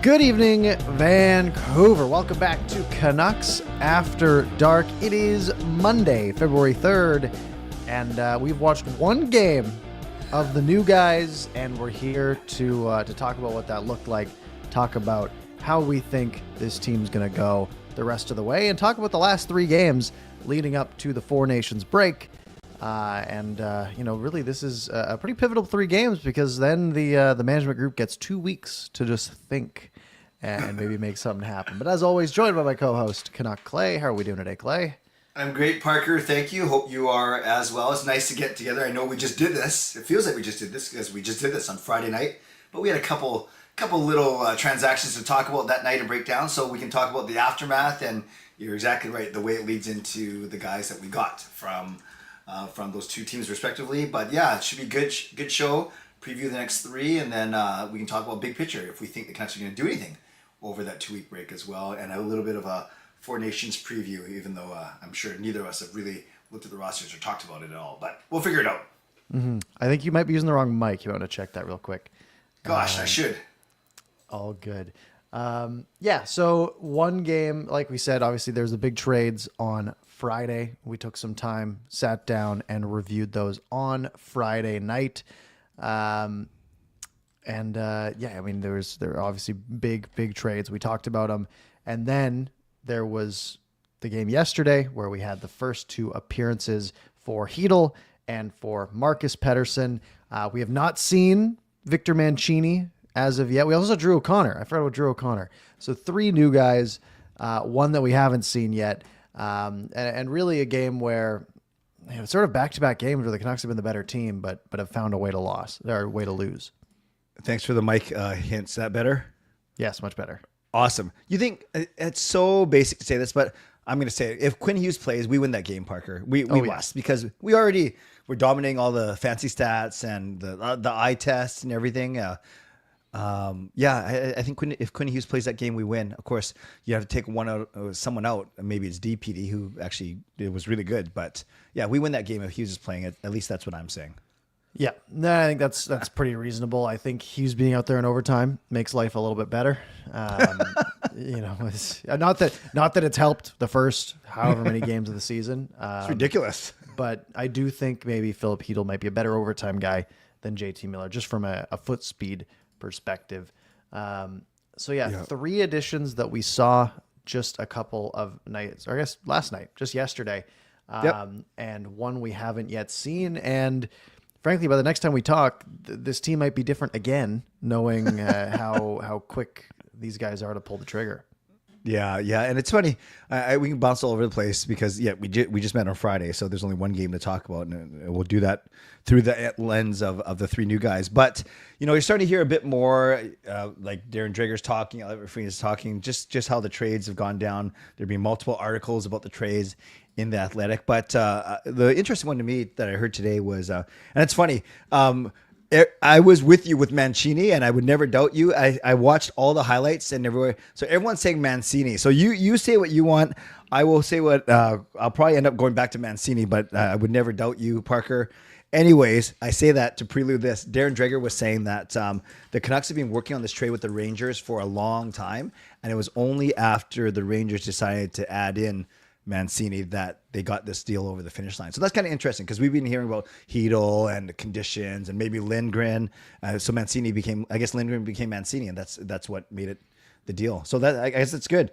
Good evening, Vancouver. Welcome back to Canucks After Dark. It is Monday, February 3rd, and we've watched one game of the new guys, and we're here to talk about what that looked like, talk about how we think this team's going to go the rest of the way, and talk about the last three games leading up to the Four Nations break. Really this is a pretty pivotal three games because then the management group gets 2 weeks to just think and maybe make something happen. But as always, joined by my co-host, Canuck Clay. How are we doing today, Clay? I'm great, Parker. Thank you. Hope you are as well. It's nice to get together. I know we just did this. It feels like we just did this because we just did this on Friday night. But we had a couple little transactions to talk about that night and break down, so we can talk about the aftermath. And you're exactly right, the way it leads into the guys that we got from those two teams respectively. But yeah, it should be good show. Preview the next three, and then we can talk about big picture if we think the Canucks are going to do anything over that 2 week break as well, and a little bit of a Four Nations preview, even though I'm sure neither of us have really looked at the rosters or talked about it at all, but we'll figure it out. Mm-hmm. I think you might be using the wrong mic. You want to check that real quick? Gosh, I should. All good. So one game, like we said, obviously there's the big trades on Friday. We took some time, sat down, and reviewed those on Friday night. There were obviously big trades. We talked about them. And then there was the game yesterday where we had the first two appearances for Chytil and for Marcus Pettersson. We have not seen Victor Mancini as of yet. We also saw Drew O'Connor. I forgot about Drew O'Connor. So three new guys, one that we haven't seen yet. And really a game where sort of back-to-back games where the Canucks have been the better team, but have found a way to lose. Thanks for the mic hints. Is that better? Yes, much better. Awesome. You think it's so basic to say this, but I'm going to say it. If Quinn Hughes plays, we win that game, Parker. We must, because we're dominating all the fancy stats and the eye tests and everything. I think if Quinn Hughes plays that game, we win. Of course, you have to take someone out. Maybe it's DPD, who actually was really good. But yeah, we win that game if Hughes is playing it. At least that's what I'm saying. Yeah, no, I think that's pretty reasonable. I think Hughes being out there in overtime makes life a little bit better. It's not that it's helped the first however many games of the season. It's ridiculous. But I do think maybe Filip Chytil might be a better overtime guy than JT Miller, just from a foot speed perspective. Three additions that we saw just a couple of nights, or I guess last night, just yesterday, and one we haven't yet seen. And frankly, by the next time we talk, this team might be different again, knowing how quick these guys are to pull the trigger. Yeah, and it's funny. We can bounce all over the place because we just met on Friday, so there's only one game to talk about, and we'll do that through the lens of the three new guys. But you're starting to hear a bit more, like Darren Dreger's talking, everybody's talking, just how the trades have gone down. There've been multiple articles about the trades in the Athletic, but the interesting one to me that I heard today was, and it's funny. I was with you with Mancini, and I would never doubt you. I watched all the highlights and everywhere. So everyone's saying Mancini. So you say what you want. I will say what I'll probably end up going back to Mancini, but I would never doubt you, Parker. Anyways, I say that to prelude this. Darren Dreger was saying that the Canucks have been working on this trade with the Rangers for a long time, and it was only after the Rangers decided to add in Mancini that they got this deal over the finish line. So that's kind of interesting because we've been hearing about Chytil and the conditions and maybe Lindgren. So Lindgren became Mancini, and that's what made it the deal. So that, I guess, it's good.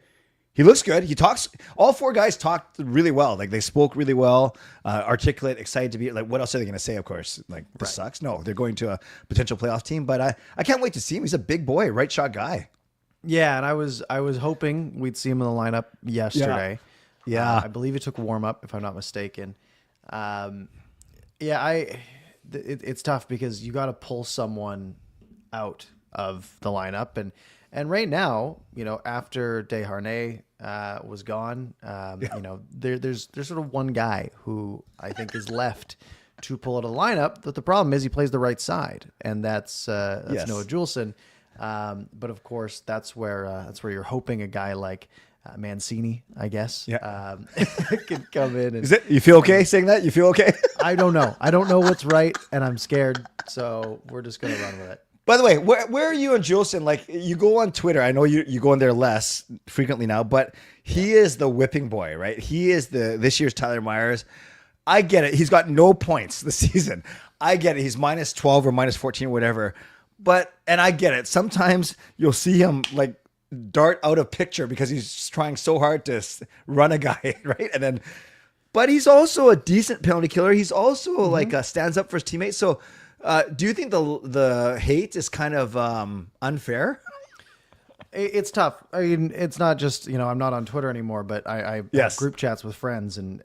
He looks good. He talks. All four guys talked really well. Like, they spoke really well, articulate, excited to be. Like, what else are they going to say? Of course, like, this sucks. No, they're going to a potential playoff team. But I can't wait to see him. He's a big boy, right shot guy. Yeah, and I was hoping we'd see him in the lineup yesterday. Yeah. I believe he took warm up, if I'm not mistaken. It's tough because you got to pull someone out of the lineup, and right now, after Hronek was gone, there's sort of one guy who I think is left to pull out of the lineup. But the problem is he plays the right side, and that's Noah Juleson. But of course, that's where you're hoping a guy like Mancini, I guess, can come in. And, you feel okay saying that? You feel okay? I don't know. I don't know what's right, and I'm scared. So we're just going to run with it. By the way, where are you and Juleson? Like, you go on Twitter. I know you go on there less frequently now, but he is the whipping boy, right? He is this year's Tyler Myers. I get it. He's got no points this season. I get it. He's minus 12 or minus 14 or whatever. And I get it. Sometimes you'll see him like dart out of picture because he's trying so hard to run a guy, right? But he's also a decent penalty killer. He's also like stands up for his teammates. So, do you think the hate is kind of unfair? It's tough. I mean, it's not just, I'm not on Twitter anymore, but I have group chats with friends and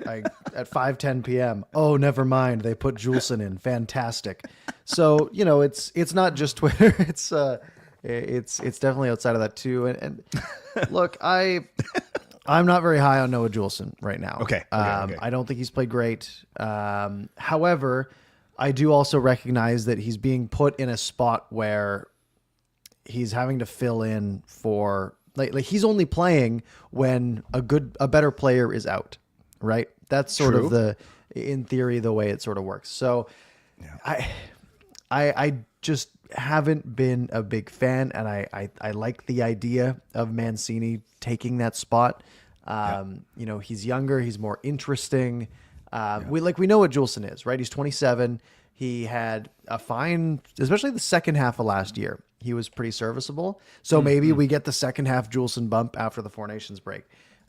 I at 5:10 p.m. Oh, never mind. They put Juleson in. Fantastic. So, it's not just Twitter. It's definitely outside of that too. And look, I'm not very high on Noah Juleson right now. Okay. I don't think he's played great. However, I do also recognize that he's being put in a spot where he's having to fill in for like he's only playing when a better player is out, right? That's sort of in theory, the way it sort of works. So I just haven't been a big fan, and I like the idea of Mancini taking that spot. He's younger, he's more interesting. We know what Juleson is, right? He's 27. He had a fine, especially the second half of last year. He was pretty serviceable. So maybe we get the second half Juleson bump after the Four Nations break.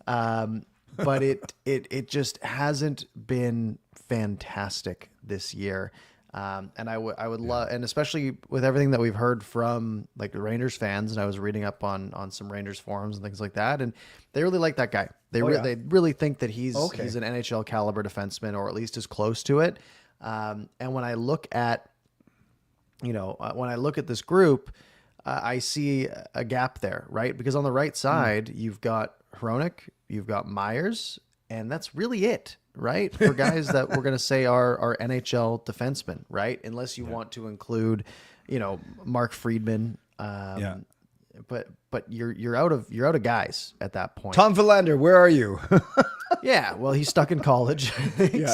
But it just hasn't been fantastic this year. And I would love, and especially with everything that we've heard from like the Rangers fans, and I was reading up on some Rangers forums and things like that, and they really like that guy. They really think that he's an NHL caliber defenseman, or at least is close to it. And when I look at this group, I see a gap there, right? Because on the right side, you've got Hronek, you've got Myers, and that's really it, right? For guys that we're going to say are NHL defensemen, right? Unless you want to include, Mark Friedman. But you're out of guys at that point. Tom Verlander, where are you? Yeah, well, he's stuck in college,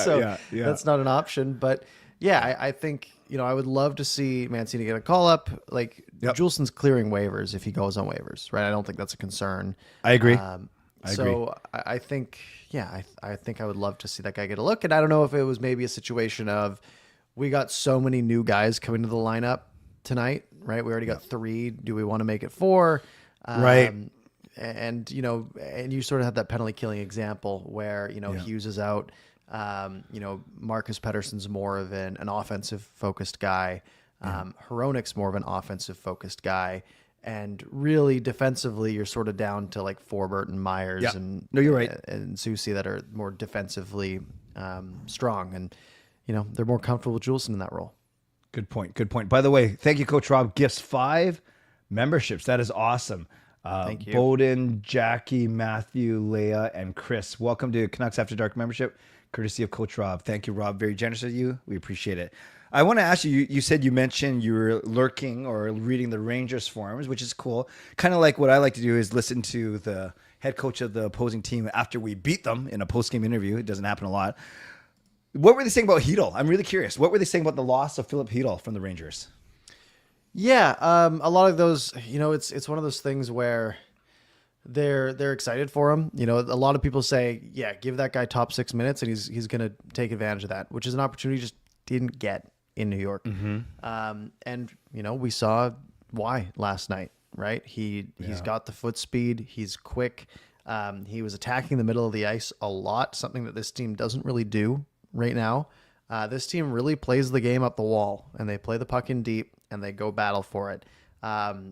so that's not an option. But I think I would love to see Mancini get a call up. Like Juleson's clearing waivers if he goes on waivers, right? I don't think that's a concern. I agree. I think I think I would love to see that guy get a look. And I don't know if it was maybe a situation of we got so many new guys coming to the lineup tonight, right? We already got 3. Do we want to make it 4? Right. And you sort of had that penalty killing example where Hughes is out. Marcus Pettersson's more of an offensive focused guy. Hronek's more of an offensive focused guy. And really defensively, you're sort of down to like Forbert and Myers you're right. and Susie that are more defensively strong. And, they're more comfortable with Juleson in that role. Good point. By the way, thank you, Coach Rob. Gifts 5 memberships. That is awesome. Thank you. Bowden, Jackie, Matthew, Leah, and Chris. Welcome to Canucks After Dark membership, courtesy of Coach Rob. Thank you, Rob. Very generous of you. We appreciate it. I want to ask you, you said you mentioned you were lurking or reading the Rangers forums, which is cool. Kind of like what I like to do is listen to the head coach of the opposing team after we beat them in a post-game interview. It doesn't happen a lot. What were they saying about Chytil? I'm really curious. What were they saying about the loss of Filip Chytil from the Rangers? Yeah, a lot of those, it's one of those things where they're excited for him. A lot of people say, give that guy top 6 minutes and he's going to take advantage of that, which is an opportunity he just didn't get in New York. And we saw why last night, right? He's got the foot speed. He's quick. He was attacking the middle of the ice a lot, something that this team doesn't really do right now. This team really plays the game up the wall, and they play the puck in deep, and they go battle for it.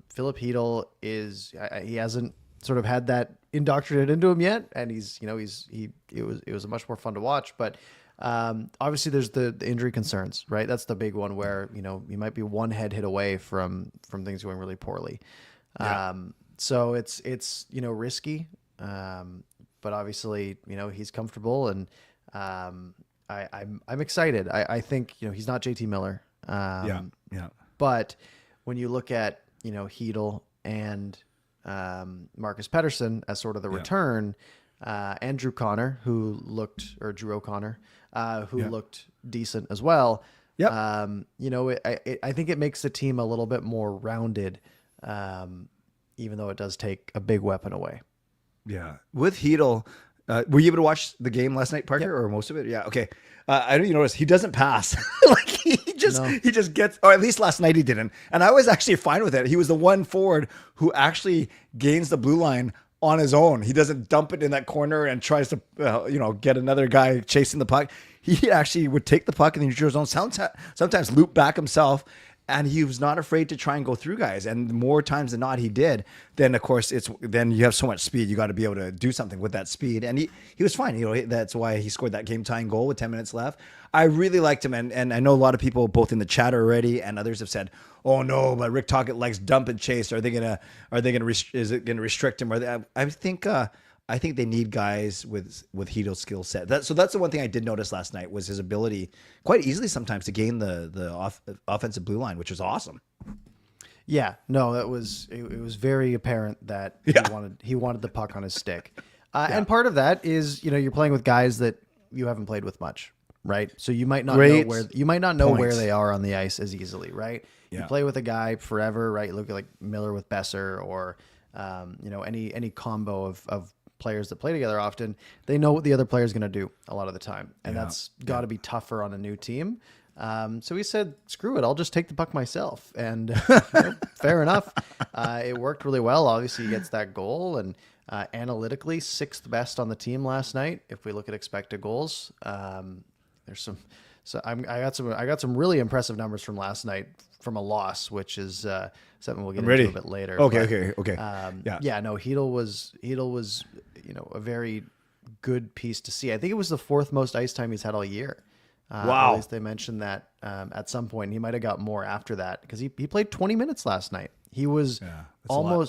Filip Chytil he hasn't sort of had that indoctrinated into him yet, and it was much more fun to watch. But obviously, there's the injury concerns, right? That's the big one where you might be one head hit away from things going really poorly. So it's risky, but obviously he's comfortable, and I'm excited. I think he's not JT Miller. But when you look at Chytil and Marcus Pettersson as sort of the return, and Drew O'Connor, who looked decent as well. Yep. I think it makes the team a little bit more rounded, even though it does take a big weapon away. Yeah. With Chytil, were you able to watch the game last night, Parker, or most of it? Yeah. Okay. I don't even notice he doesn't pass. Like he just gets, or at least last night he didn't. And I was actually fine with it. He was the one forward who actually gains the blue line on his own. He doesn't dump it in that corner and tries to, get another guy chasing the puck. He actually would take the puck in the neutral zone, sometimes loop back himself. And he was not afraid to try and go through guys. And more times than not, he did. Then, of course, then you have so much speed. You got to be able to do something with that speed. And he was fine. That's why he scored that game-tying goal with 10 minutes left. I really liked him. And I know a lot of people, both in the chat already and others, have said, "Oh no, but Rick Tocchet likes dump and chase. Is it gonna restrict him?" I think they need guys with Chytil's skill set. That's the one thing I did notice last night was his ability quite easily sometimes to gain the offensive blue line, which was awesome. Yeah, no, it was very apparent that he wanted the puck on his stick, and part of that is you're playing with guys that you haven't played with much, right? So you might not know where they are on the ice as easily, right? Yeah. You play with a guy forever, right? You look at like Miller with Besser, or any combo of players that play together often. They know what the other player is going to do a lot of the time, and that's got to be tougher on a new team. So he said, "Screw it, I'll just take the puck myself." And fair enough. It worked really well. Obviously, he gets that goal, and analytically, 6th best on the team last night. If we look at expected goals, there's some. So I got some really impressive numbers from last night from a loss, which is something we'll get into a bit later. Okay. Chytil was a very good piece to see. I think it was the 4th most ice time he's had all year. Wow. At least they mentioned that at some point. He might have got more after that because he played 20 minutes last night. He was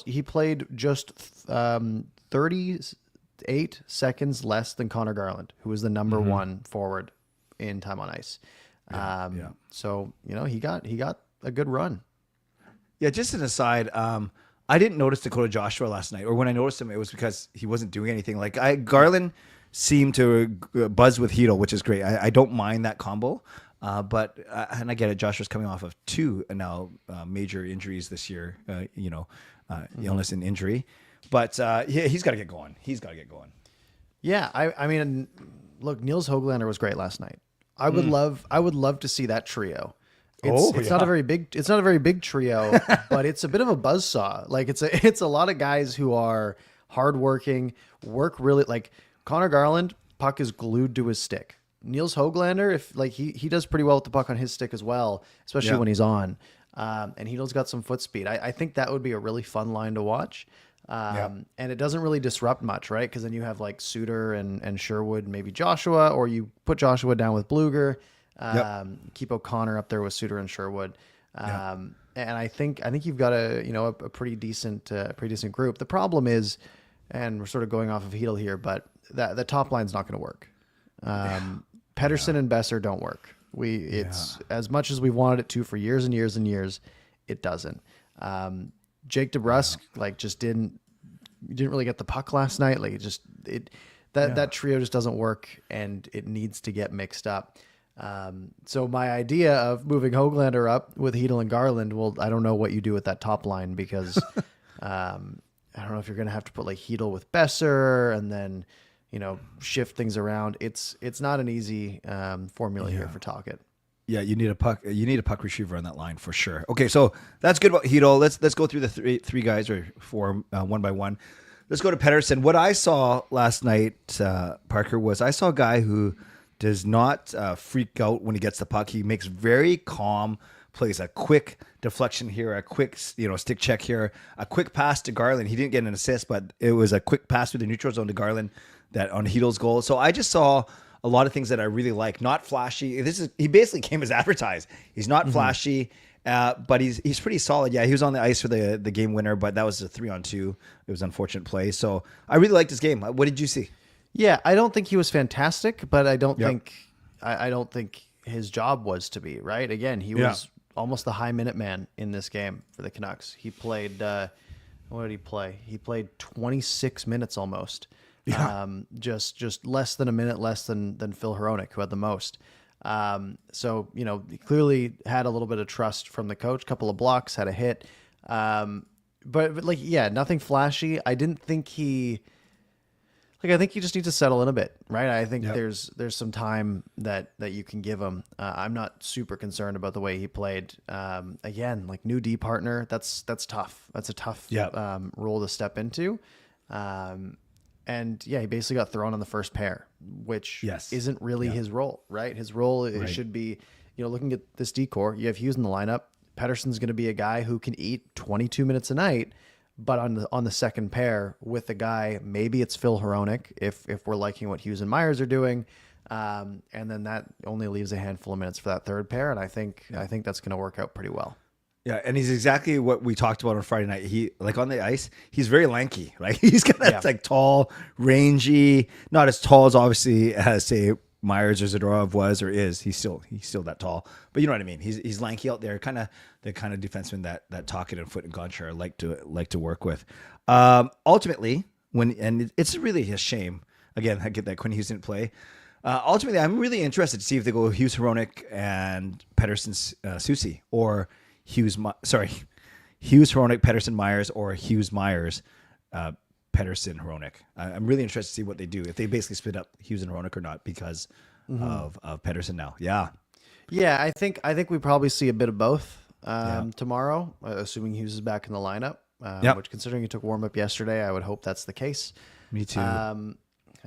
he played just 38 seconds less than Connor Garland, who was the number one forward in time on ice. So, he got a good run. Yeah, just an aside, I didn't notice Dakota Joshua last night, or when I noticed him, it was because he wasn't doing anything. Like Garland seemed to buzz with Chytil, which is great. I don't mind that combo, but and I get it. Joshua's coming off of 2 now major injuries this year. Illness and injury, but he's got to get going. Yeah, I mean, look, Niels Höglander was great last night. I would love to see that trio. It's not a very big trio, but it's a bit of a buzzsaw. Like it's a lot of guys who are hardworking, work really. Like Connor Garland, puck is glued to his stick. Niels Höglander, he does pretty well with the puck on his stick as well, especially when he's on. And Chytil's got some foot speed. I think that would be a really fun line to watch. And it doesn't really disrupt much, right? Because then you have like Suter and Sherwood, maybe Joshua, or you put Joshua down with Bluger. Keep O'Connor up there with Suter and Sherwood. And I think you've got a pretty decent group. The problem is, and we're sort of going off of Chytil here, but the top line's not going to work. Pettersson and Besser don't work. It's as much as we wanted it to for years and years and years, it doesn't. Jake DeBrusk just didn't really get the puck last night. That trio just doesn't work, and it needs to get mixed up. So my idea of moving Höglander up with Chytil and Garland, well, I don't know what you do with that top line because I don't know if you're going to have to put like Chytil with Besser and then shift things around. It's not an easy formula here for Tocchet. Yeah, you need a puck retriever on that line for sure. Okay, so that's good about Chytil. Let's go through the three guys or four one by one. Let's go to Pettersson. What I saw last night, Parker, was I saw a guy who does not freak out when he gets the puck. He makes very calm plays, a quick deflection here, a quick stick check here, a quick pass to Garland. He didn't get an assist, but it was a quick pass through the neutral zone to Garland that on Chytil's goal. So I just saw a lot of things that I really like. Not flashy. He basically came as advertised. He's not flashy, but he's pretty solid. Yeah, he was on the ice for the game winner, but that was a 3-on-2. It was an unfortunate play. So I really liked his game. What did you see? Yeah, I don't think he was fantastic, but I don't think his job was to be, right. Again, he was almost the high minute man in this game for the Canucks. He played what did he play? He played 26 minutes almost. Yeah. Just less than a minute less than Phil Hronek, who had the most. So, he clearly had a little bit of trust from the coach, couple of blocks, had a hit. But like, yeah, nothing flashy. I didn't think I think you just need to settle in a bit, right? I think there's some time that you can give him. I'm not super concerned about the way he played. Again, like new D partner, that's tough. That's a tough role to step into. And yeah, he basically got thrown on the first pair, which isn't really his role, right? His role it should be, looking at this decor, you have Hughes in the lineup. Pettersson's going to be a guy who can eat 22 minutes a night, but on the second pair with the guy, maybe it's Phil Hronek if we're liking what Hughes and Myers are doing, and then that only leaves a handful of minutes for that third pair, and I think that's going to work out pretty well. Yeah, and he's exactly what we talked about on Friday night. He like on the ice, he's very lanky. Like he's got that like tall, rangy, not as tall as obviously as say Myers or Zadorov was or is. He's still that tall, but you know what I mean. He's lanky out there, kind of the kind of defenseman that Tocchet and Foot and Gonchar like to work with. Ultimately, it's really a shame. Again, I get that Quinn Hughes didn't play. Ultimately, I'm really interested to see if they go Hughes, Hronek, and Pettersson, Soucy, or Hughes, Hronek, Pettersson, Myers, or Hughes, Myers, Pettersson, Hronek. I'm really interested to see what they do if they basically split up Hughes and Hronek or not because of Pettersson now. Yeah, I think we probably see a bit of both tomorrow, assuming Hughes is back in the lineup. Which, considering he took warm up yesterday, I would hope that's the case. Me too. And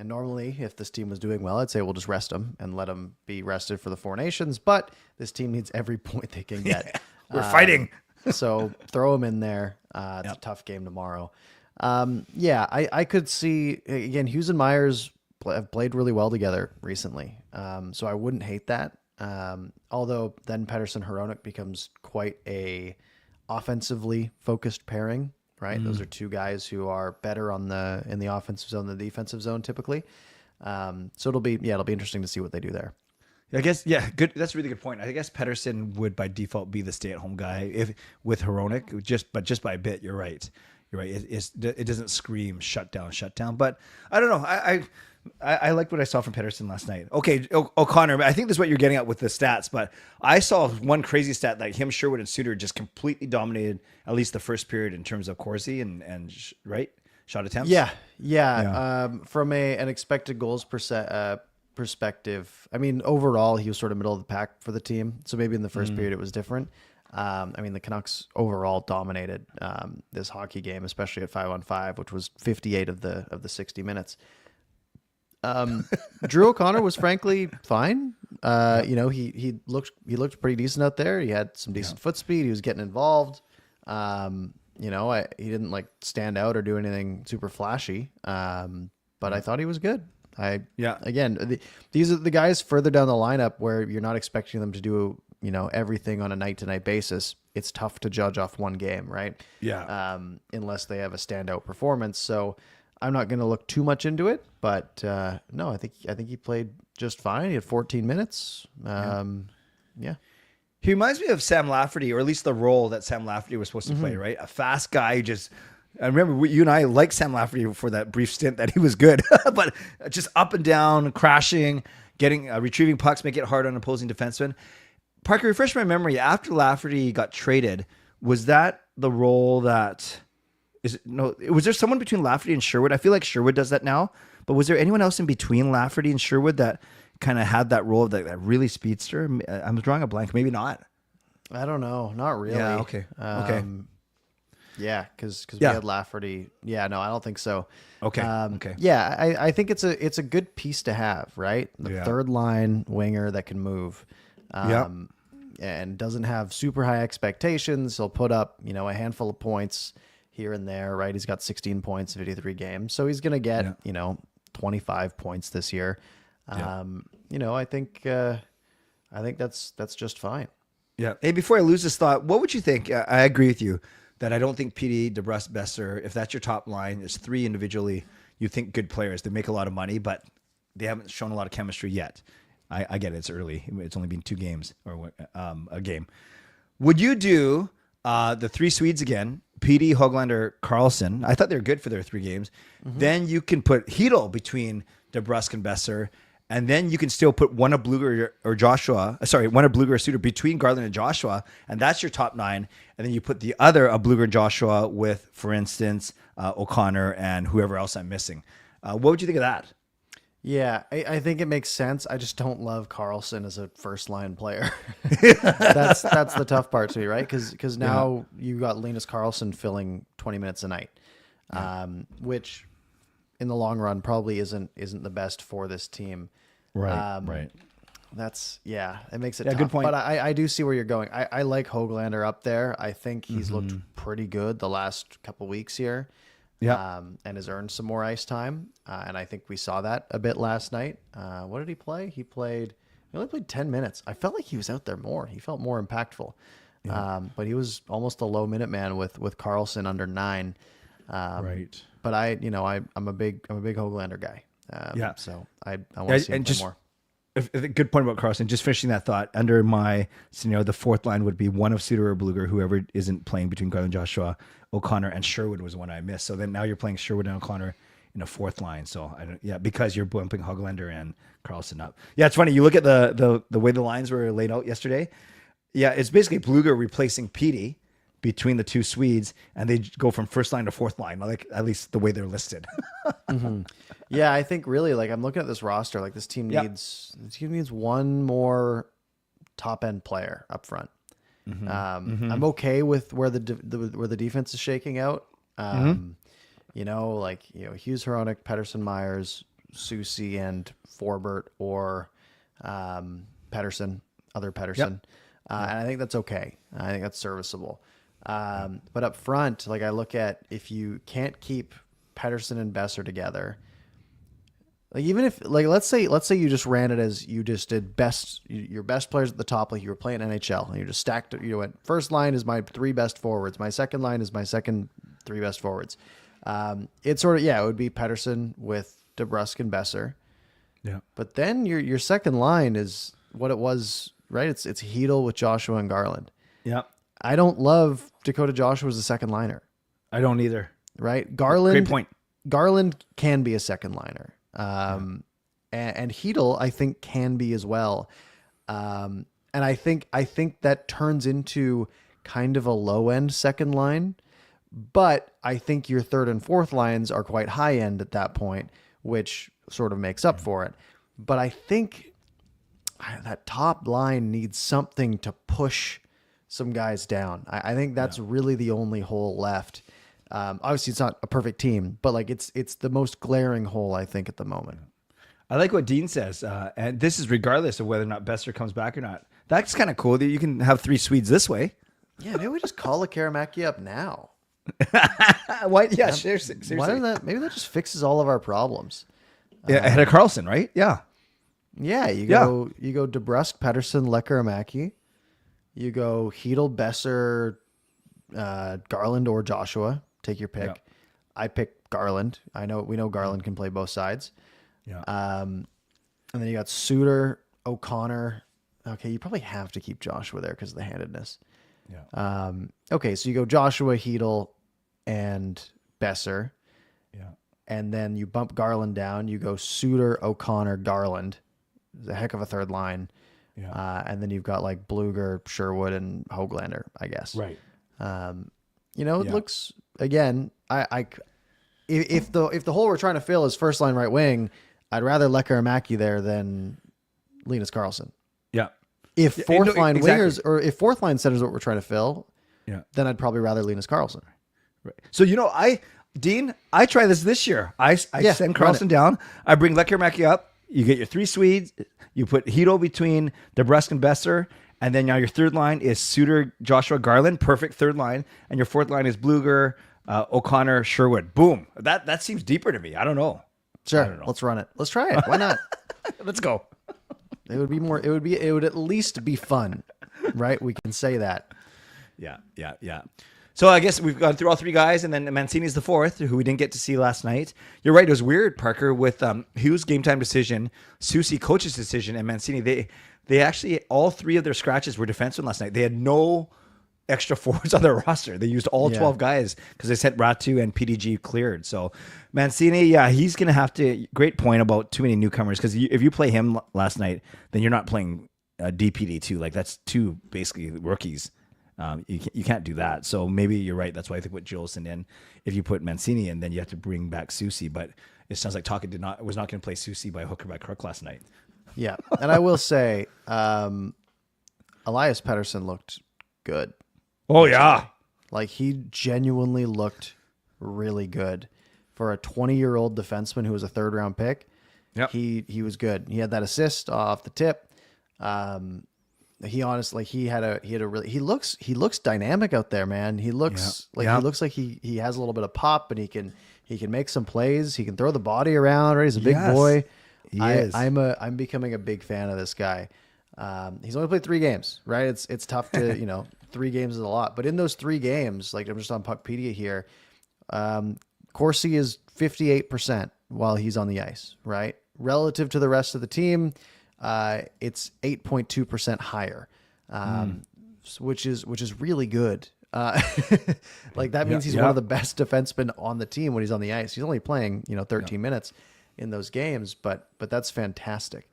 normally, if this team was doing well, I'd say we'll just rest them and let them be rested for the Four Nations. But this team needs every point they can get. We're fighting. So throw them in there. It's a tough game tomorrow. I could see, again, Hughes and Myers have played really well together recently. So I wouldn't hate that. Although then Pettersson Hronek becomes quite a offensively focused pairing, right? Those are two guys who are better in the offensive zone than the defensive zone typically. So it'll be interesting to see what they do there. I guess, good. That's a really good point. I guess Pettersson would by default be the stay-at-home guy with Hronek, just by a bit. You're right. It doesn't scream shut down. But I don't know. I liked what I saw from Pettersson last night. Okay, O'Connor, I think this is what you're getting at with the stats, but I saw one crazy stat that him, Sherwood, and Suter just completely dominated at least the first period in terms of Corsi and shot attempts. Yeah. From an expected goals perspective, I mean, overall, he was sort of middle of the pack for the team. So maybe in the first period it was different. The Canucks overall dominated this hockey game, especially at 5-on-5, which was 58 of the 60 minutes. Drew O'Connor was frankly fine. He looked pretty decent out there. He had some decent foot speed. He was getting involved. He didn't like stand out or do anything super flashy. But I thought he was good. Again, these are the guys further down the lineup where you're not expecting them to do, everything on a night-to-night basis. It's tough to judge off one game, right? Yeah. Unless they have a standout performance. So I'm not going to look too much into it, but no, I think he played just fine. He had 14 minutes. He reminds me of Sam Lafferty, or at least the role that Sam Lafferty was supposed to play, right? A fast guy who just... I remember you and I liked Sam Lafferty for that brief stint that he was good, but just up and down, crashing, getting retrieving pucks, make it hard on opposing defensemen. Parker, refresh my memory. After Lafferty got traded, was that the role that... was there someone between Lafferty and Sherwood? I feel like Sherwood does that now, but was there anyone else in between Lafferty and Sherwood that kind of had that role of that really speedster? I'm drawing a blank. Maybe not. I don't know. Not really. Yeah. Okay. Yeah, because we had Lafferty. Yeah, no, I don't think so. Okay. Yeah, I think it's a good piece to have, right? The third line winger that can move. And doesn't have super high expectations. He'll put up, a handful of points here and there, right? He's got 16 points in 53 games. So he's going to get, 25 points this year. I think that's just fine. Yeah. Hey, before I lose this thought, what would you think? I agree with you that I don't think PD, DeBrusk, Besser, if that's your top line, there's three individually, you think good players. They make a lot of money, but they haven't shown a lot of chemistry yet. I get it. It's early. It's only been 2 games or a game. Would you do the 3 Swedes again? PD, Höglander, Karlsson. I thought they were good for their 3 games. Then you can put Chytil between DeBrusk and Besser, And then you can still put one of Bluger or Joshua, one of Bluger or Suter between Garland and Joshua, and that's your top 9. And then you put the other of Bluger and Joshua with, for instance, O'Connor and whoever else I'm missing. What would you think of that? Yeah, I think it makes sense. I just don't love Carlson as a first line player. That's the tough part to me, right? Because now you got Linus Carlson filling 20 minutes a night, which in the long run probably isn't the best for this team. Right. It makes it tough. Good point. But I do see where you're going. I like Höglander up there. I think he's looked pretty good the last couple weeks here. Yeah. And has earned some more ice time. And I think we saw that a bit last night. What did he play? He only played 10 minutes. I felt like he was out there more. He felt more impactful. Yeah. But he was almost a low minute man with Carlson under 9. Right. But I'm a big Höglander guy. So I want to see him play more. A good point about Carlson. Just finishing that thought. Under my scenario, the fourth line would be one of Suter or Bluger, whoever isn't playing between Garland, Joshua, O'Connor, and Sherwood was the one I missed. So then now you're playing Sherwood and O'Connor in a fourth line. So because you're bumping Höglander and Carlson up. Yeah, it's funny. You look at the way the lines were laid out yesterday. Yeah, it's basically Bluger replacing Petey between the two Swedes, and they go from first line to fourth line, like at least the way they're listed. Yeah, I think really, like, I'm looking at this roster, like this team needs one more top end player up front. I'm okay with where the defense is shaking out. Hughes, Hronek, Pettersson, Myers, Susie, and Forbert, or Pettersson. And I think that's okay. I think that's serviceable. But up front, like, I look at, if you can't keep Pettersson and Besser together, like, even if, like, let's say you just ran it as you just did your best players at the top, like you were playing NHL, and you just stacked, went, first line is my 3 best forwards, my second line is my second 3 best forwards. It's sort of, it would be Pettersson with DeBrusk and Besser. Yeah. But then your second line is what it was, right? It's Chytil with Joshua and Garland. Yeah. I don't love Dakota Joshua as a second liner. I don't either. Right? Garland. Great point. Garland can be a second liner. And Chytil, I think, can be as well. And I think that turns into kind of a low end second line, but I think your third and fourth lines are quite high end at that point, which sort of makes up for it. But I think that top line needs something to push some guys down. I think that's really the only hole left. Obviously it's not a perfect team, but like it's the most glaring hole, I think, at the moment. I like what Dean says. And this is regardless of whether or not Besser comes back or not. That's kind of cool that you can have 3 Swedes this way. Yeah. Maybe we just call the Karamaki up now. Why? Yeah. Seriously. Why maybe that just fixes all of our problems. Yeah. Ahead of Carlson, right? Yeah. Yeah. You go DeBrusk, Pettersson, Lekaramaki. You go Chytil, Besser, Garland, or Joshua. Take your pick. Yeah. I pick Garland. We know Garland can play both sides. Yeah. And then you got Suter, O'Connor. Okay, you probably have to keep Joshua there because of the handedness. Yeah. Okay, so you go Joshua, Chytil, and Besser. Yeah. And then you bump Garland down. You go Suter, O'Connor, Garland. It's a heck of a third line. Yeah. And then you've got like Bluger, Sherwood, and Höglander, I guess. Right. It looks, again, if the hole we're trying to fill is first line right wing, I'd rather Lekaramaki there than Linus Carlson. Yeah. If fourth line wingers, or if fourth line centers what we're trying to fill, then I'd probably rather Linus Carlson. Right. So Dean, I try this year. I send Carlson down. I bring Lekaramaki up. You get your 3 Swedes. You put Chytil between DeBrusk and Besser. And then now your third line is Suter, Joshua, Garland. Perfect third line. And your fourth line is Bluger, O'Connor, Sherwood. Boom. That seems deeper to me. I don't know. Sure. Let's run it. Let's try it. Why not? Let's go. It would at least be fun, right? We can say that. Yeah. So I guess we've gone through all 3 guys, and then Mancini's the 4th, who we didn't get to see last night. You're right. It was weird, Parker, with Hughes' game time decision, Susie coach's decision, and Mancini. They actually, all 3 of their scratches were defensemen last night. They had no extra forwards on their roster. They used all Yeah. 12 guys because they sent Ratu and PDG cleared. So Mancini, yeah, he's going to have to. Great point about too many newcomers, because if you play him last night, then you're not playing DPD too. Like, that's two basically rookies. You can't do that. So maybe you're right. That's why I think put Jolson in. If you put Mancini in, then you have to bring back Susi. But it sounds like Taka was not going to play Susi by hook or by crook last night. Yeah, and I will say, Elias Pettersson looked good. Oh yeah, Like, he genuinely looked really good for a 20-year-old defenseman who was a third-round pick. Yep. He was good. He had that assist off the tip. He honestly, he looks dynamic out there, man. He looks he looks like he has a little bit of pop, and he can make some plays. He can throw the body around. Right, he's a big boy. He is. I'm becoming a big fan of this guy. He's only played 3 games, right? It's tough to 3 games is a lot, but in those 3 games, like, I'm just on Puckpedia here. Corsi is 58% while he's on the ice, right? Relative to the rest of the team, it's 8.2% higher, which is really good. Like, that means he's one of the best defensemen on the team when he's on the ice. He's only playing 13 minutes in those games, but that's fantastic.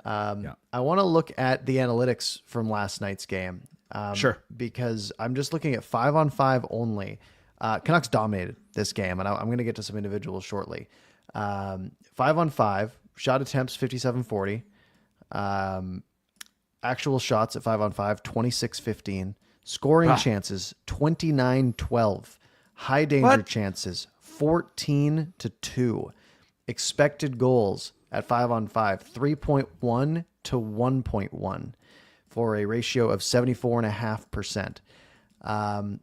I want to look at the analytics from last night's game. Sure. Because I'm just looking at 5-on-5 only. Canucks dominated this game, and I'm going to get to some individuals shortly. 5-on-5, shot attempts 57-40. Actual shots at 5-on-5, 26-15. Scoring chances 29-12. High danger chances 14-2. Expected goals at 5-on-5, 3.1 to 1.1 for a ratio of 74.5%.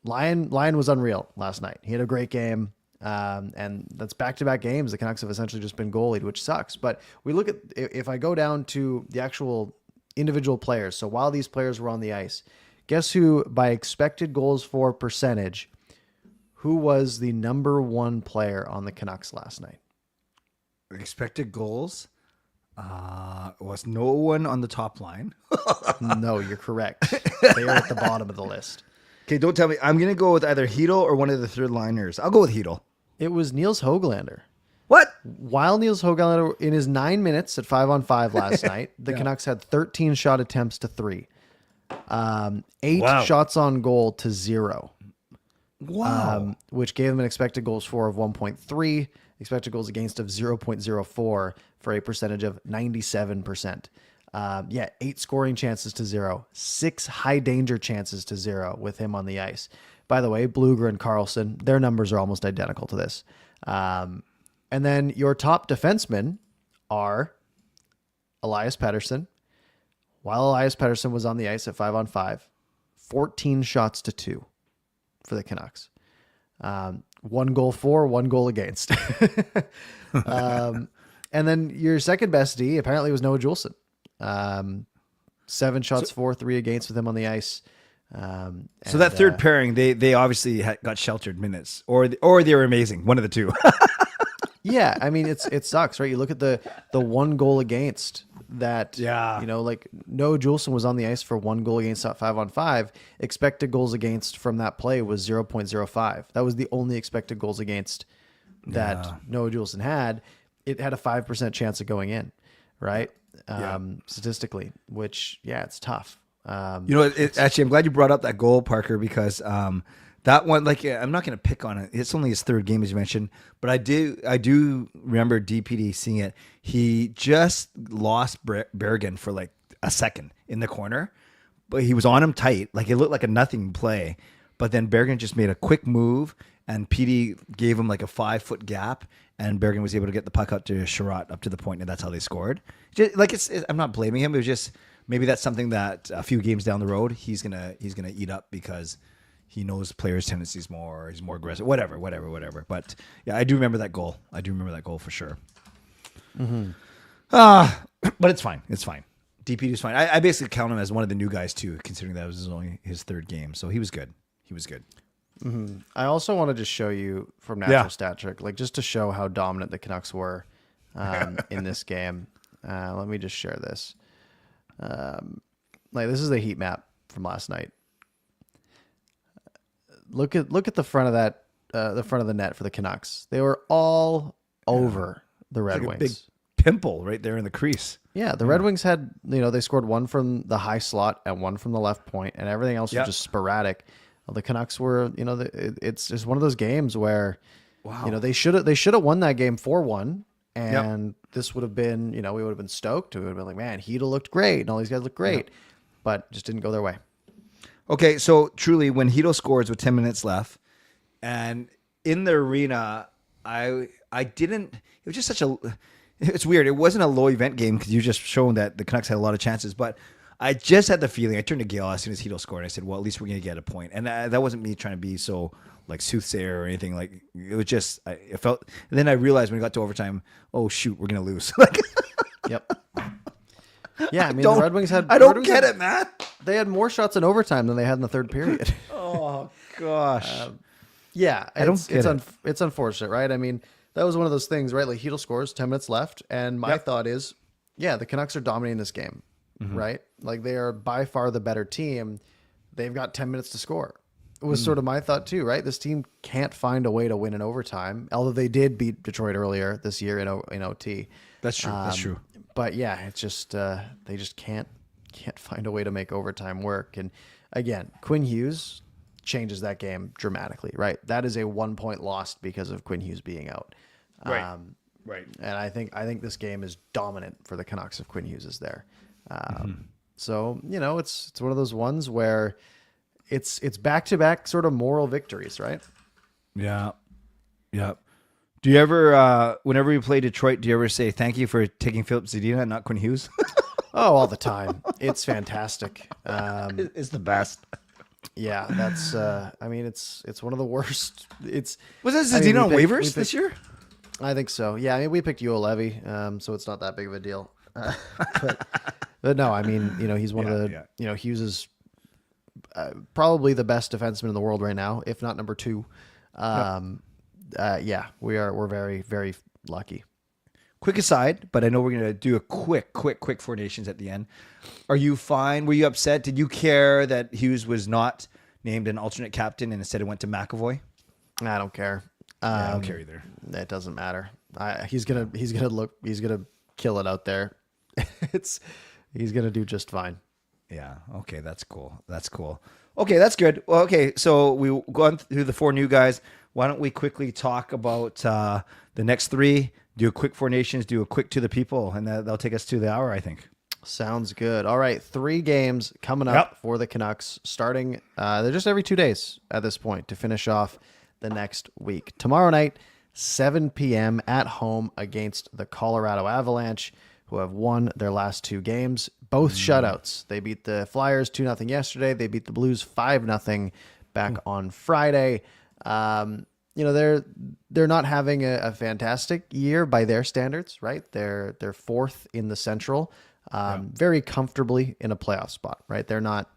Lion was unreal last night. He had a great game. And that's back-to-back games. The Canucks have essentially just been goalied, which sucks. But we look at, if I go down to the actual individual players, so while these players were on the ice, guess who, by expected goals for percentage, who was the number 1 player on the Canucks last night? Expected goals was no one on the top line. No, you're correct. They are at the bottom of the list. Okay, don't tell me. I'm going to go with either Chytil or one of the third liners. I'll go with Chytil. It was Niels Höglander. What? While Niels Höglander, in his 9 minutes at 5-on-5 last night, the Canucks had 13 shot attempts to 3. 8 shots on goal to 0. Wow. Which gave them an expected goals for of 1.3, expected goals against of 0.04 for a percentage of 97%. 8 scoring chances to 0, 6 high danger chances to 0 with him on the ice. By the way, Bluger and Carlson, their numbers are almost identical to this. And then your top defensemen are Elias Pettersson. While Elias Pettersson was on the ice at 5-on-5, 14 shots to 2 for the Canucks. 1 goal for, 1 goal against. And then your second best D apparently was Noah Juulsen. 7 shots for, 3 against with him on the ice. So that third pairing, they obviously got sheltered minutes, or they were amazing. One of the two. Yeah, I mean, it sucks, right? You look at the 1 goal against that. Yeah. Like Noah Juulsen was on the ice for 1 goal against at 5-on-5. Expected goals against from that play was 0.05. That was the only expected goals against that Noah Juulsen had. It had a 5% chance of going in, right? Statistically, which it's tough. Actually, I'm glad you brought up that goal, Parker, because that one, like, I'm not going to pick on it. It's only his 3rd game, as you mentioned, but I do remember DPD seeing it. He just lost Bergen for like a second in the corner, but he was on him tight. Like, it looked like a nothing play, but then Bergen just made a quick move, and PD gave him like a 5-foot gap, and Bergen was able to get the puck out to Sherratt up to the point, and that's how they scored. I'm not blaming him. It was just, maybe that's something that a few games down the road he's gonna eat up, because he knows players' tendencies more. He's more aggressive. Whatever. But yeah, I do remember that goal. For sure. Mm-hmm. But it's fine. DPD's fine. I basically count him as one of the new guys too, considering that was only his 3rd game. So he was good. Mm-hmm. I also wanted to show you from Natural Stat Trick, like, just to show how dominant the Canucks were in this game. Let me just share this. This is the heat map from last night. look at the front of that, the front of the net for the Canucks. They were all over the Red Like Wings. a big pimple right there in the crease. Yeah, the Red Wings had, they scored one from the high slot and one from the left point, and everything else was just sporadic. Well, the Canucks were, it's just one of those games where, they should have won that game 4-1, and this would have been, we would have been stoked. We would have been like, man, Chytil looked great, and all these guys look great, but just didn't go their way. Okay, so truly, when Chytil scores with 10 minutes left, and in the arena, I didn't. It was just such a. It's weird. It wasn't a low event game because you just shown that the Canucks had a lot of chances, but I just had the feeling. I turned to Gail as soon as Chytil scored. And I said, "Well, at least we're going to get a point." And that wasn't me trying to be so like soothsayer or anything. Like it was just. It felt. And then I realized when we got to overtime, oh shoot, we're going to lose. Yep. Yeah, I mean, the Red Wings had. I don't get it, man. They had more shots in overtime than they had in the third period. Oh gosh. Yeah, I don't get it. It's unfortunate, right? I mean, that was one of those things, right? Like Chytil scores, 10 minutes left, and my thought is, the Canucks are dominating this game, right? Like they are by far the better team. They've got 10 minutes to score. It was sort of my thought too, right? This team can't find a way to win in overtime, although they did beat Detroit earlier this year in OT. That's true. That's true. But yeah, it's just they just can't find a way to make overtime work. And again, Quinn Hughes changes that game dramatically, right? That is a 1 point lost because of Quinn Hughes being out. Right. Right. And I think this game is dominant for the Canucks if Quinn Hughes is there. So, it's one of those ones where it's back-to-back sort of moral victories, right? Yeah. Yeah. Do you ever, whenever you play Detroit, do you ever say thank you for taking Filip Zadina and not Quinn Hughes? Oh, all the time. It's fantastic. It's the best. Yeah, that's. I mean, it's one of the worst. Was that Zadina on waivers this year? I think so. Yeah, I mean, we picked Yoel Levy, so it's not that big of a deal. But no, I mean, he's one of the. Hughes is probably the best defenseman in the world right now, if not number 2. We're very, very lucky. Quick aside, but I know we're going to do a quick Four Nations at the end. Are you fine? Were you upset? Did you care that Hughes was not named an alternate captain and instead it went to McAvoy? I don't care. I don't care either. It doesn't matter. He's gonna kill it out there. He's gonna do just fine. Yeah. Okay. That's cool. Okay. That's good. Well, okay. So we go on through the 4 new guys. Why don't we quickly talk about the next 3? Do a quick Four Nations, do a quick to the people, and that'll take us to the hour, I think. Sounds good. All right, 3 games coming up for the Canucks, starting they're just every 2 days at this point to finish off the next week. Tomorrow night, 7 p.m. at home against the Colorado Avalanche, who have won their last 2 games, both shutouts. They beat the Flyers 2-0 yesterday. They beat the Blues 5-0 back on Friday. They're not having a fantastic year by their standards, right? They're 4th in the Central, very comfortably in a playoff spot, right? They're not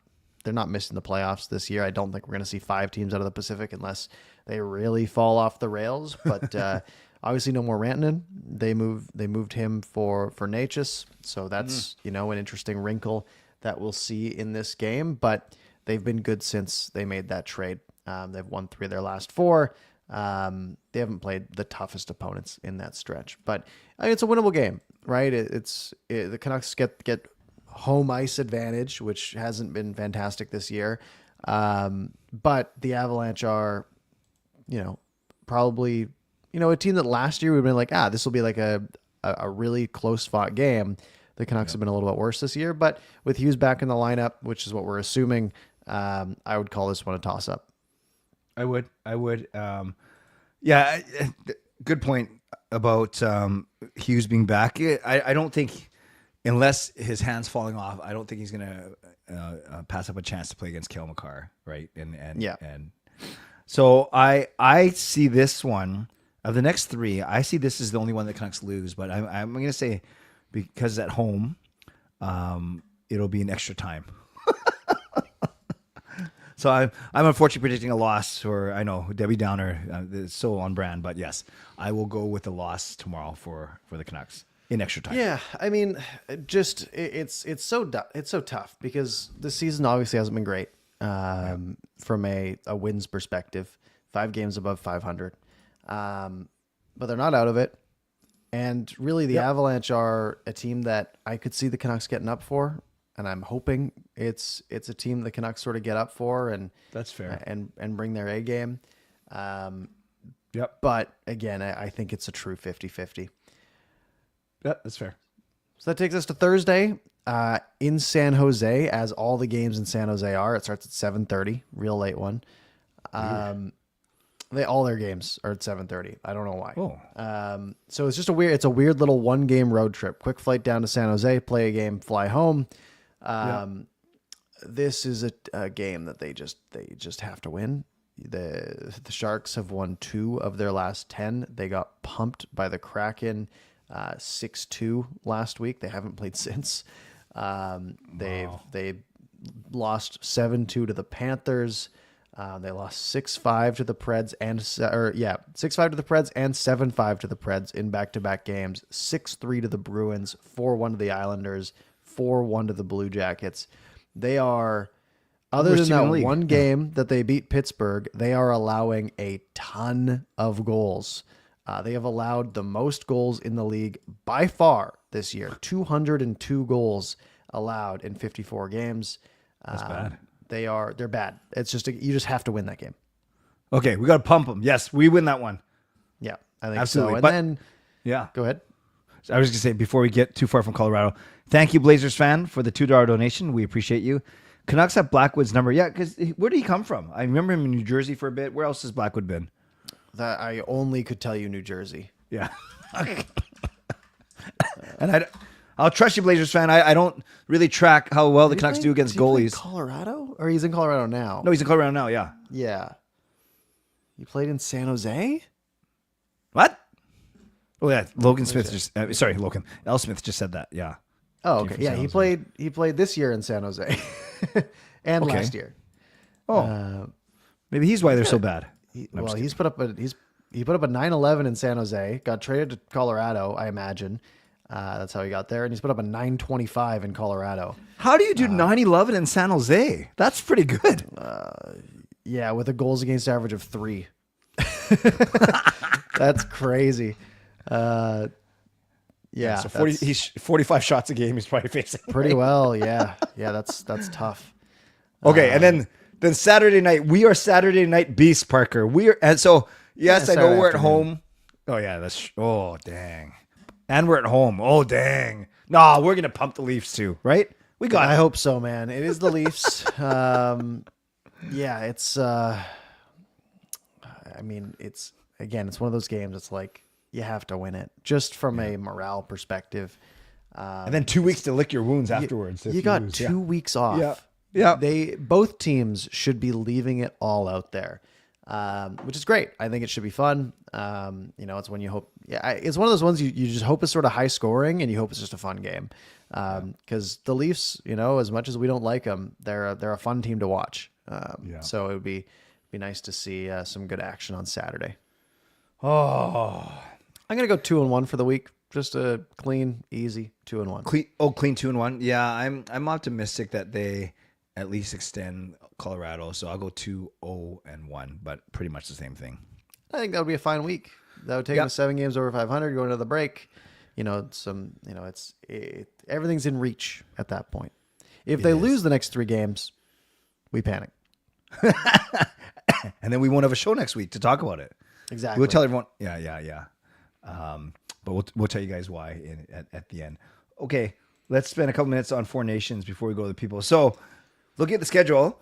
missing the playoffs this year. I don't think we're going to see 5 teams out of the Pacific unless they really fall off the rails. But obviously, no more Rantanen. They moved him for Natchez, so that's an interesting wrinkle that we'll see in this game. But they've been good since they made that trade. They've won 3 of their last 4. They haven't played the toughest opponents in that stretch, but I mean, it's a winnable game, right? The Canucks get home ice advantage, which hasn't been fantastic this year. But the Avalanche are, probably, a team that last year we've been like, this will be like a really close fought game. The Canucks have been a little bit worse this year, but with Hughes back in the lineup, which is what we're assuming, I would call this one a toss up. I would. Good point about Hughes being back. I don't think, unless his hand's falling off, I don't think he's going to pass up a chance to play against Cale Makar, right? And so I see this one, of the next 3, I see this as the only one that Canucks lose, but I'm going to say, because at home, it'll be an extra time. So I'm unfortunately predicting a loss, or I know Debbie Downer is so on brand, but yes, I will go with the loss tomorrow for the Canucks in extra time. Yeah, I mean, just it's so tough because the season obviously hasn't been great. from a wins perspective. 5 games above 500. But they're not out of it. And really, the Avalanche are a team that I could see the Canucks getting up for. And I'm hoping it's a team the Canucks sort of get up for and That's fair. and bring their A game. But again, I think it's a true 50-50. Yeah, that's fair. So that takes us to Thursday in San Jose, as all the games in San Jose are. It starts at 7:30, real late one. All their games are at 7:30. I don't know why. So it's just a weird little 1-game road trip. Quick flight down to San Jose, play a game, fly home. This is a game that they just have to win. The Sharks have won 2 of their last 10. They got pumped by the Kraken 6-2 last week. They haven't played since. They lost 7-2 to the Panthers. They lost 6-5 to the Preds 6-5 to the Preds and 7-5 to the Preds in back-to-back games. 6-3 to the Bruins, 4-1 to the Islanders, 4-1 to the Blue Jackets. They are, other than that one game that they beat Pittsburgh, they are allowing a ton of goals. They have allowed the most goals in the league by far this year. 202 goals allowed in 54 games. That's bad. They're bad. It's just you just have to win that game. Okay, we got to pump them. Yes, we win that one. Yeah, I think Absolutely. so. And then go ahead. I was going to say, before we get too far from Colorado, thank you, Blazers fan, for the $2 donation. We appreciate you. Canucks have Blackwood's number. Yeah, because where did he come from? I remember him in New Jersey for a bit. Where else has Blackwood been? That I only could tell you New Jersey. Yeah. And I'll trust you, Blazers fan. I don't really track how well the Canucks do against goalies. Colorado? Or he's in Colorado now? No, he's in Colorado now, yeah. Yeah. You played in San Jose? What? Oh, yeah. Logan Smith just... Logan. L. Smith just said that, yeah. Oh, okay. Yeah, he played this year in San Jose. And last year. Maybe he's why they're so bad. He put up a 9-11 in San Jose, got traded to Colorado, I imagine. That's how he got there. And he's put up a 925 in Colorado. How do you do 9-11 in San Jose? That's pretty good. Yeah, with a goals against average of 3. That's crazy. So he's 45 shots a game he's probably facing. Pretty well, yeah. Yeah, that's tough. Okay, and then Saturday night, we are Saturday night beasts, Parker. I know we're at home. Oh yeah, dang. And we're at home. Oh dang. No, we're gonna pump the Leafs too, right? We got I hope so, man. It is the Leafs. It's it's one of those games. It's like you have to win it just from a morale perspective. And then 2 weeks to lick your wounds afterwards. You got lose. 2 weeks off. Yeah. Both teams should be leaving it all out there, which is great. I think it should be fun. It's when you hope. Yeah, it's one of those ones you just hope is sort of high scoring, and you hope it's just a fun game. Because the Leafs, as much as we don't like them, they're a fun team to watch. So it would be nice to see some good action on Saturday. Oh, I'm gonna go 2-1 for the week. Just a clean, easy 2-1. Clean 2-1. Yeah, I'm optimistic that they at least extend Colorado. So I'll go 2-0-1, but pretty much the same thing. I think that would be a fine week. That would take them 7 games over 500, going to the break. Everything's in reach at that point. If they lose the next 3 games, we panic. And then we won't have a show next week to talk about it. Exactly. We'll tell everyone. Yeah. But we'll tell you guys why at the end. Okay, let's spend a couple minutes on Four Nations before we go to the people. So, looking at the schedule,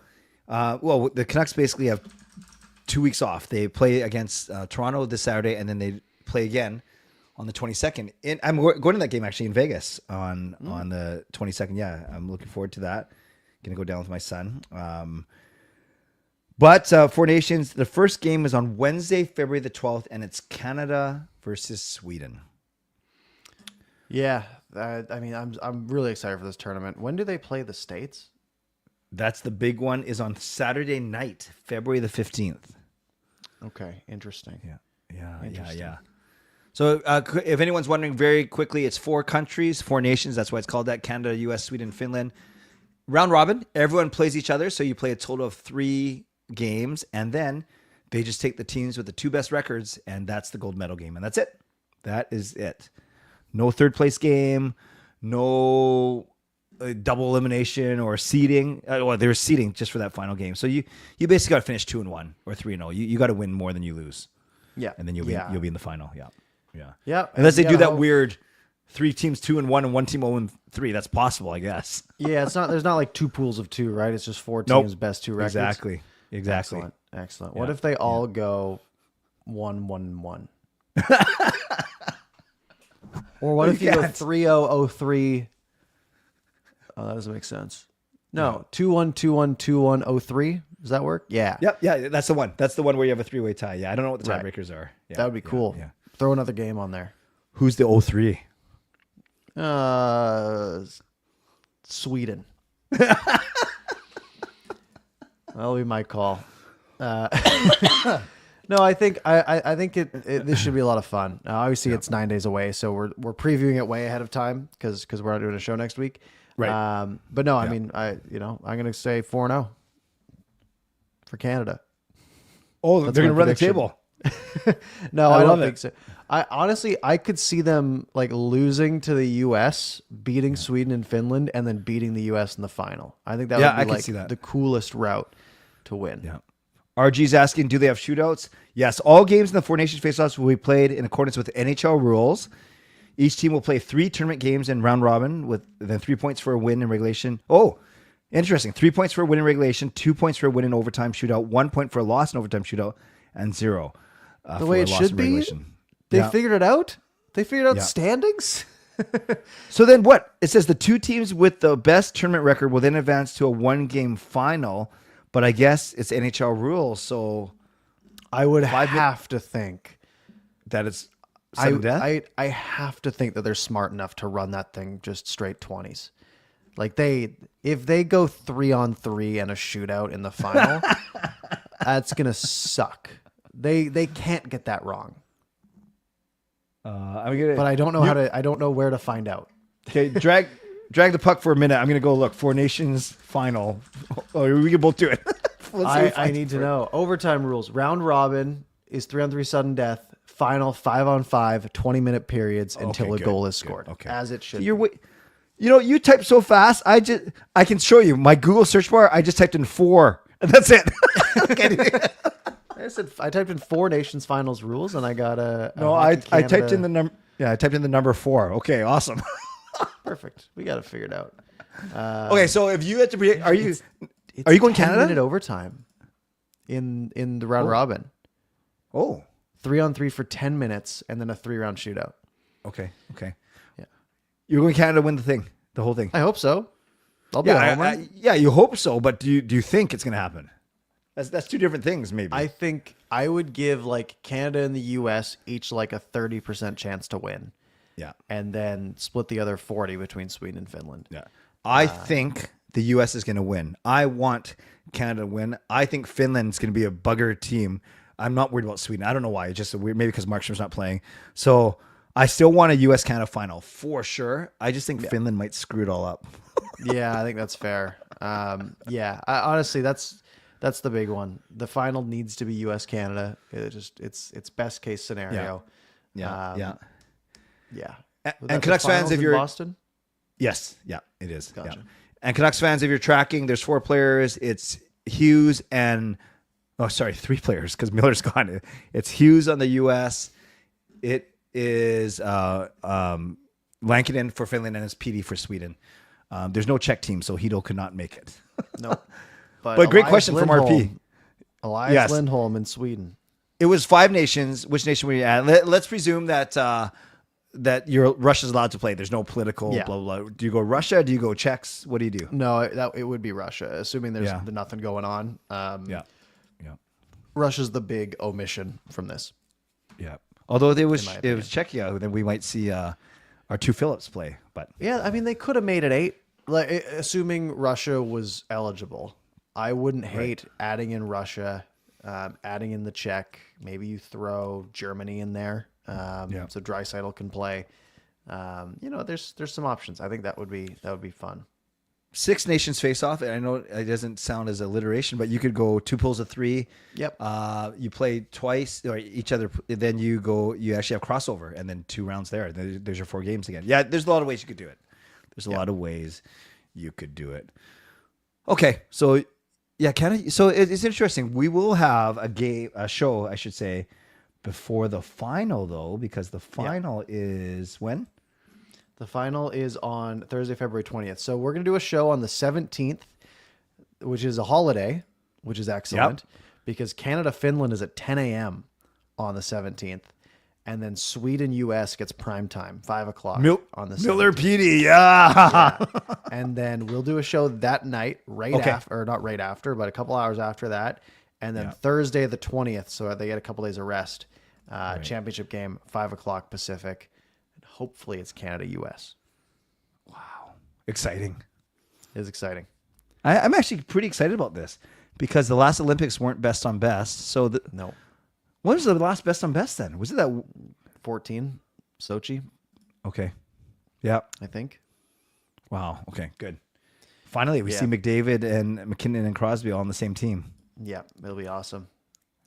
the Canucks basically have 2 weeks off. They play against Toronto this Saturday, and then they play again on the 22nd. I'm going to that game actually in Vegas on the 22nd. Yeah, I'm looking forward to that. Going to go down with my son. But Four Nations, the first game is on Wednesday, February the 12th, and it's Canada versus Sweden. Yeah, I'm really excited for this tournament. When do they play the States? That's the big one. Is on Saturday night, February the 15th. Okay, interesting. Yeah. So if anyone's wondering, very quickly, it's 4 countries, 4 nations. That's why it's called that: Canada, U.S., Sweden, Finland. round robin. Everyone plays each other, so you play a total of 3 games, and then they just take the teams with the 2 best records, and that's the gold medal game, and that's it. That is it. No third place game, no double elimination or seeding. Well, there's seeding just for that final game. So you basically got to finish 2-1 or 3-0. You got to win more than you lose. Yeah, and then you'll be in the final. Yeah. Yeah. Unless they do that weird 3 teams 2-1 and 1 team 0-3. That's possible, I guess. Yeah, it's not. There's not like 2 pools of 2, right? It's just 4 teams, best 2 records. Exactly. Excellent. What if they all go 1-1-1? Or what if you go 3-0-0-3? Oh, that doesn't make sense. No, 2-1, 2-1, 2-1, 0-3. Does that work? Yeah. Yep. Yeah, that's the one. That's the one where you have a 3-way tie. Yeah, I don't know what the Right. tiebreakers are. Yeah, That would be cool. Yeah. Throw another game on there. Who's the 0-3? Sweden. That'll be my call. No, I think I think this should be a lot of fun. Obviously, it's 9 days away, so we're previewing it way ahead of time because we're not doing a show next week. Right. But no, I mean, I'm gonna say 4-0 for Canada. Oh, That's they're my going to run the prediction. table. No, I don't love think it. so. I could see them like losing to the U.S., beating Sweden and Finland, and then beating the U.S. in the final. I think that Yeah, would be I can like see that. the coolest route to win. Yeah. RG's asking, do they have shootouts? Yes. All games in the Four Nations faceoffs will be played in accordance with NHL rules. Each team will play 3 tournament games in round robin with then 3 points for a win in regulation. Oh, interesting. 3 points for a win in regulation, 2 points for a win in overtime shootout, 1 point for a loss in overtime shootout, and 0 The for way a it loss should in be. regulation. They Yeah. figured it out. They figured out Yeah. standings. So then what? It says the 2 teams with the best tournament record will then advance to a 1-game final, but I guess it's NHL rules, so I would have to think. that it's sudden death? I have to think that they're smart enough to run that thing just straight 20s. Like if they go 3-on-3 and a shootout in the final, that's gonna suck. They can't get that wrong. But I don't know I don't know where to find out. Okay, drag the puck for a minute. I'm gonna go look. Four Nations final. Oh, we can both do it. I need to know. Overtime rules. Round robin is 3-on-3 sudden death. Final 5-on-5, 20-minute periods until a good, goal is good, scored. okay. As it should. You type so fast. I can show you my Google search bar. I just typed in 4. And that's it. I typed in 4 Nations finals rules and I got a No, I typed in the number. Yeah, I typed in the number 4. Okay, awesome. perfect. We got to figure it out. Okay, so if you had to predict, are you It's going 10 Canada? minute overtime in the round robin. Oh, 3-on-3 for 10 minutes and then a 3-round shootout. okay. Yeah. You're going Canada to win the whole thing. I hope so. I'll be a homer. Yeah, you hope so, but do you think it's going to happen? That's 2 different things, maybe. I think I would give like Canada and the US each like a 30% chance to win. Yeah. And then split the other 40 between Sweden and Finland. Yeah. I think the U.S. is going to win. I want Canada to win. I think Finland's going to be a bugger team. I'm not worried about Sweden. I don't know why. It's just weird. Maybe because Markstrom's not playing. So I still want a U.S.-Canada final for sure. I just think Finland might screw it all up. Yeah, I think that's fair. Honestly, that's the big one. The final needs to be US Canada. It's best case scenario. Yeah. Yeah. And Canucks fans, if you're Boston, yes, yeah, it is. Gotcha. Yeah. And Canucks fans, if you're tracking, there's 4 players. It's Hughes and 3 players because Miller's gone. It's Hughes on the U.S. It is Lankinen for Finland and it's PD for Sweden. There's no Czech team, so Chytil could not make it. no. But great Elias question from RP. Elias Yes. Lindholm in Sweden. It was 5 nations. Which nation were you at? Let's presume that Russia's allowed to play. There's no political blah, blah, blah. Do you go Russia? Do you go Czechs? What do you do? No, it would be Russia, assuming there's nothing going on. Yeah. Russia's the big omission from this. Yeah. Although it was my opinion. Czechia, then we might see our 2 Phillips play. But Yeah, I mean they could have made it 8, like assuming Russia was eligible. I wouldn't hate adding in Russia, adding in the Czech. Maybe you throw Germany in there, so Draisaitl can play. There's some options. I think that would be fun. Six nations face off. And I know it doesn't sound as alliteration, but you could go 2 pools of 3. Yep. You play twice or each other. Then you actually have crossover and then 2 rounds there. There's your 4 games again. Yeah. There's a lot of ways you could do it. There's a lot of ways you could do it. Okay. So yeah, so it's interesting. We will have a show, I should say, before the final though, because the final is when? The final is on Thursday, February 20th. So we're going to do a show on the 17th, which is a holiday, which is excellent because Canada-Finland is at 10 a.m. on the 17th. And then Sweden-US gets prime time, 5 o'clock on the 17th. Miller Petey, yeah. And then we'll do a show that night, after, or not right after, but a couple hours after that. And then Thursday the 20th, so they get a couple days of rest. Championship game, 5 o'clock Pacific. Hopefully it's Canada-US. Wow. Exciting. It is exciting. I'm actually pretty excited about this because the last Olympics weren't best on best. So no. When was the last best on best then? Was it that 14 Sochi? Okay. Yeah. I think. Wow. Okay, good. Finally, we see McDavid and McKinnon and Crosby all on the same team. Yeah, it'll be awesome.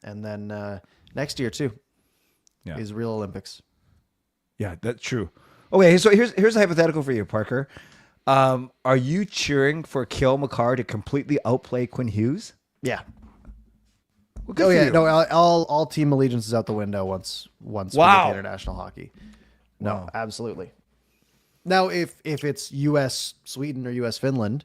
And then next year too is real Olympics. Yeah, that's true. Okay, so here's a hypothetical for you, Parker. Are you cheering for Cale Makar to completely outplay Quinn Hughes? Yeah. Well, good for you. No, all team allegiance is out the window once we get to international hockey. No, absolutely. Now, if it's U.S. Sweden or U.S. Finland,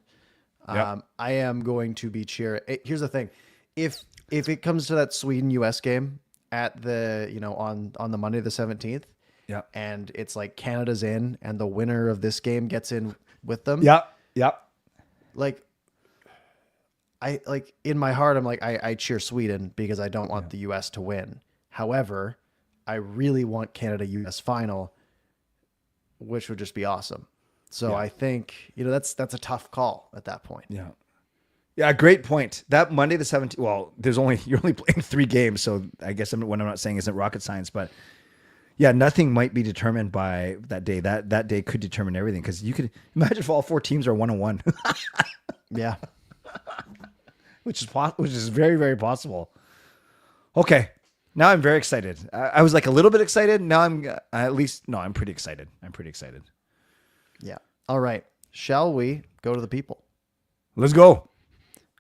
I am going to be cheering. Here's the thing: if it comes to that Sweden U.S. game at the on the Monday the 17th. Yeah. And it's like Canada's in and the winner of this game gets in with them. Yeah. Yeah. Like in my heart, I'm like, I cheer Sweden because I don't want the US to win. However, I really want Canada-US final, which would just be awesome. So I think, that's a tough call at that point. Yeah. Yeah, great point. That Monday the 17th, well, you're only playing 3 games, so I guess what I'm not saying isn't rocket science, but yeah, nothing might be determined by that day. That day could determine everything because you could imagine if all 4 teams are 1-1. Yeah, which is very, very possible. Okay, now I'm very excited. I was like a little bit excited. Now I'm pretty excited. I'm pretty excited. Yeah. All right. Shall we go to the people? Let's go.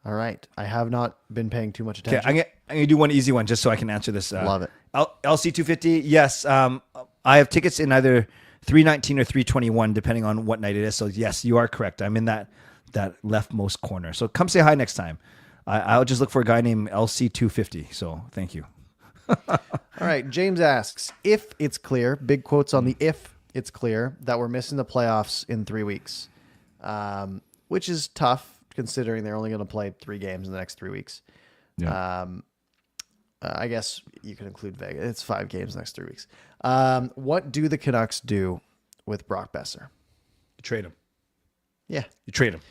All right. I have not been paying too much attention. Okay, I'm gonna do one easy one just so I can answer this. Love it. LC 250. Yes. I have tickets in either 319 or 321, depending on what night it is. So yes, you are correct. I'm in that leftmost corner. So come say hi next time. I'll just look for a guy named LC 250. So thank you. All right. James asks if it's clear, big quotes on the if it's clear, that we're missing the playoffs in 3 weeks, which is tough considering they're only going to play 3 games in the next 3 weeks. Yeah. I guess you can include Vegas. It's 5 games next 3 weeks. What do the Canucks do with Brock Besser? You trade him. Yeah. You trade him.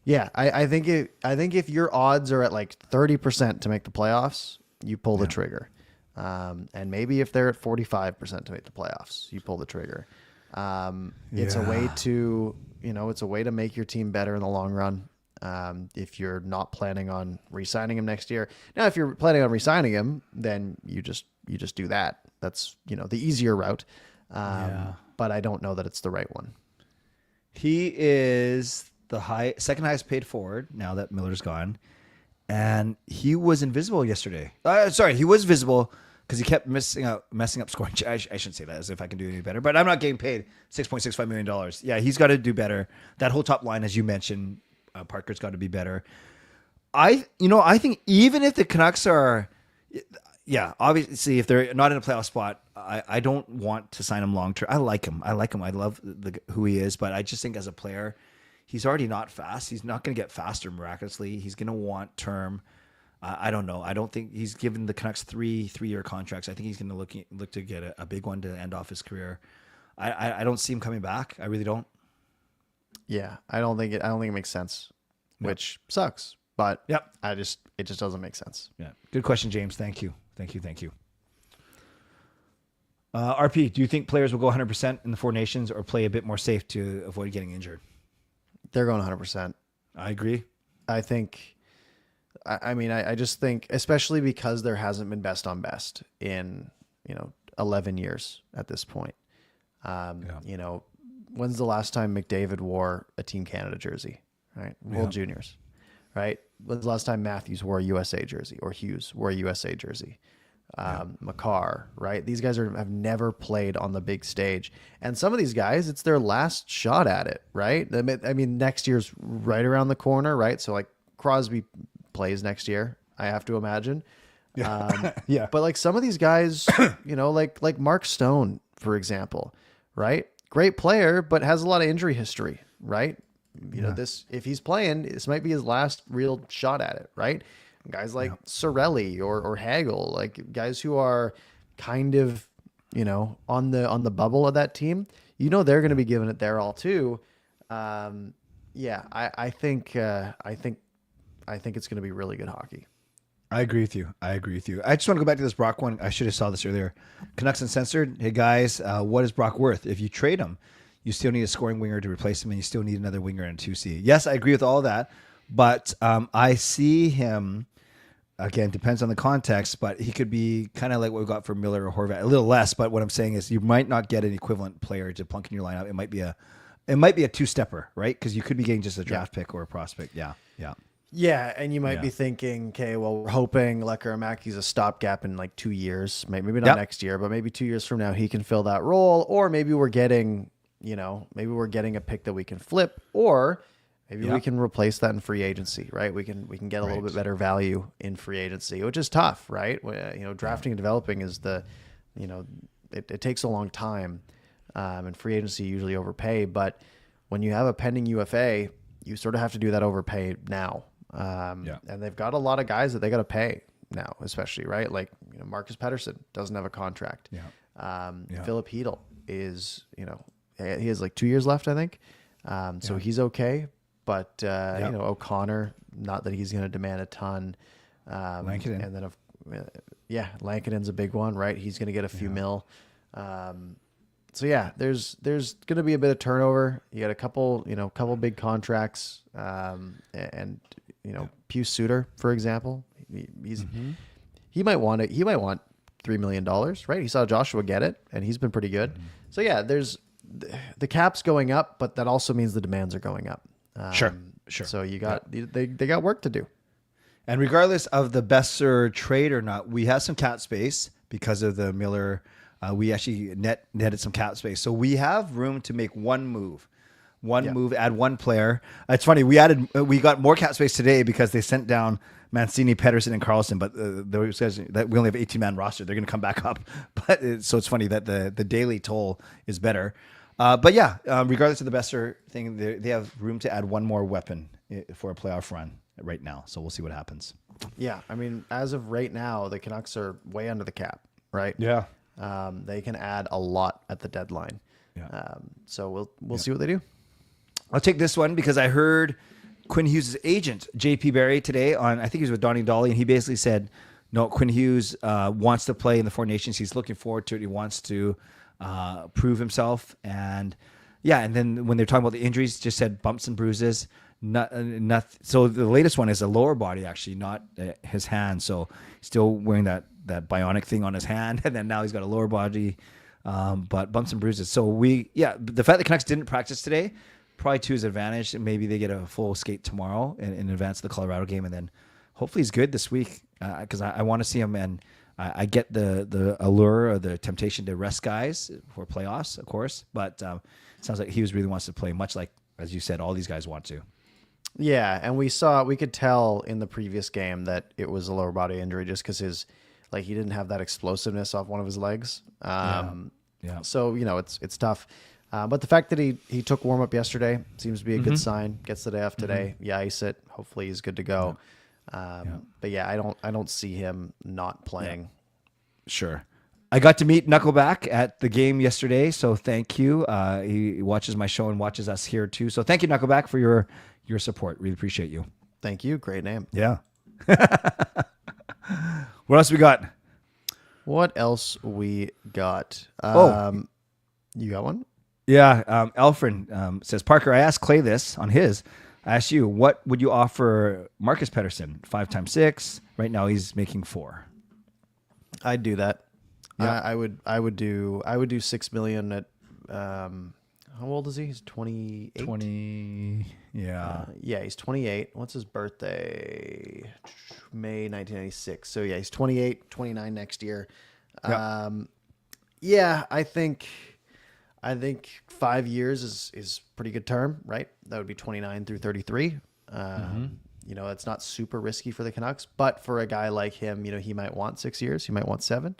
Yeah. I think if your odds are at like 30% to make the playoffs, you pull the trigger. And maybe if they're at 45% to make the playoffs, you pull the trigger. It's a way to, it's a way to make your team better in the long run. If you're not planning on re-signing him next year. Now, if you're planning on re-signing him, then you just do that. That's, the easier route. But I don't know that it's the right one. He is the second highest paid forward now that Miller's gone. And he was invisible yesterday. He was visible because he kept messing up scoring. I shouldn't say that as if I can do any better, but I'm not getting paid $6.65 million. Yeah, he's got to do better. That whole top line, as you mentioned, Parker's got to be better. I think even if the Canucks are, obviously if they're not in a playoff spot, I don't want to sign him long term. I like him. I love who he is, but I just think as a player, he's already not fast. He's not going to get faster miraculously. He's going to want term. I don't know. I don't think he's given the Canucks 3-year contracts. I think he's going to look to get a big one to end off his career. I don't see him coming back. I really don't. Yeah, I don't think it makes sense, which sucks. But it just doesn't make sense. Yeah, good question, James. Thank you. RP, do you think players will go 100% in the 4 nations or play a bit more safe to avoid getting injured? They're going 100%. I agree. I think, I mean, I just think, especially because there hasn't been best on best in, 11 years at this point. When's the last time McDavid wore a Team Canada jersey, right? World Juniors, right? When's the last time Matthews wore a USA jersey or Hughes wore a USA jersey? Makar, right? These guys have never played on the big stage. And some of these guys, it's their last shot at it, right? I mean, next year's right around the corner, right? So like Crosby plays next year, I have to imagine. Yeah. But like some of these guys, like Mark Stone, for example, right? Great player, but has a lot of injury history, right? If he's playing, this might be his last real shot at it, right? Guys like Sorelli or Hagel, like guys who are kind of, on the bubble of that team, they're going to be giving it their all too. I think it's going to be really good hockey. I agree with you. I just want to go back to this Brock one. I should have saw this earlier. Canucks Uncensored. Hey guys, what is Brock worth? If you trade him, you still need a scoring winger to replace him, and you still need another winger and a 2C. Yes, I agree with all that, but I see him, again, depends on the context, but he could be kind of like what we got for Miller or Horvat, a little less. But what I'm saying is, you might not get an equivalent player to plunk in your lineup. It might be a two-stepper, right? Because you could be getting just a draft pick or a prospect. Yeah. Yeah, and you might be thinking, okay, well, we're hoping Lekaramäki's a stopgap in like 2 years, maybe not next year, but maybe 2 years from now he can fill that role, or maybe we're getting, a pick that we can flip, or maybe we can replace that in free agency, right? We can get a little bit better value in free agency, which is tough, right? Drafting and developing is it takes a long time, and free agency usually overpay, but when you have a pending UFA, you sort of have to do that overpay now. And they've got a lot of guys that they got to pay now, especially, right? Like, Marcus Pettersson doesn't have a contract. Filip Chytil is, he has like 2 years left, I think. So he's okay. But, O'Connor, not that he's going to demand a ton. Lankinen. And then, Lankinen's a big one, right? He's going to get a few mil. So there's going to be a bit of turnover. You got a couple big contracts, and Pius Suter, for example, he might want it. He might want $3 million, right? He saw Joshua get it, and he's been pretty good. So there's the cap's going up, but that also means the demands are going up. Sure. So they got work to do. And regardless of the Besser trade or not, we have some cap space because of the Miller. We actually netted some cap space. So we have room to make one move, add one player. It's funny. We got more cap space today because they sent down Mancini, Pettersson, and Carlson, but those guys, that we only have 18-man roster. They're going to come back up. So it's funny that the daily toll is better. Regardless of the Besser thing, they have room to add one more weapon for a playoff run right now. So we'll see what happens. Yeah. I mean, as of right now, the Canucks are way under the cap, right? Yeah. They can add a lot at the deadline. Yeah. So we'll see what they do. I'll take this one because I heard Quinn Hughes' agent, JP Barry, today on, I think he was with Donnie Dolly, and he basically said, no, Quinn Hughes wants to play in the Four Nations. He's looking forward to it. He wants to prove himself. And then when they're talking about the injuries, just said bumps and bruises. So the latest one is a lower body, actually, not his hand. So still wearing that bionic thing on his hand, and then now he's got a lower body, but bumps and bruises. So the fact that Canucks didn't practice today, probably to his advantage. And maybe they get a full skate tomorrow in advance of the Colorado game, and then hopefully he's good this week because I want to see him. And I get the allure or the temptation to rest guys for playoffs, of course, but it sounds like Hughes really wants to play, much like, as you said, all these guys want to. Yeah, and we could tell in the previous game that it was a lower body injury just because he didn't have that explosiveness off one of his legs. So, it's tough. But the fact that he took warm up yesterday seems to be a good sign. Gets the day off today. You ice it. Hopefully he's good to go. But I don't see him not playing. Sure. I got to meet Knuckleback at the game yesterday, so thank you. He watches my show and watches us here too. So thank you, Knuckleback, for your support. Really appreciate you. Thank you. Great name. Yeah. What else we got? What else we got? You got one? Yeah. Alfred says, Parker, I asked Clay this on his. I asked you, what would you offer Marcus Pettersson? 5 times 6. Right now he's making 4. I'd do that. Yeah. I would do 6 million at how old is he? He's 28. 20. Yeah. Yeah, he's 28. What's his birthday? May 1996. So yeah, he's 28, 29 next year. Yeah. Yeah, I think 5 years is pretty good term, right? That would be 29 through 33. You know, it's not super risky for the Canucks, but for a guy like him, you know, he might want 6 years. He might want 7.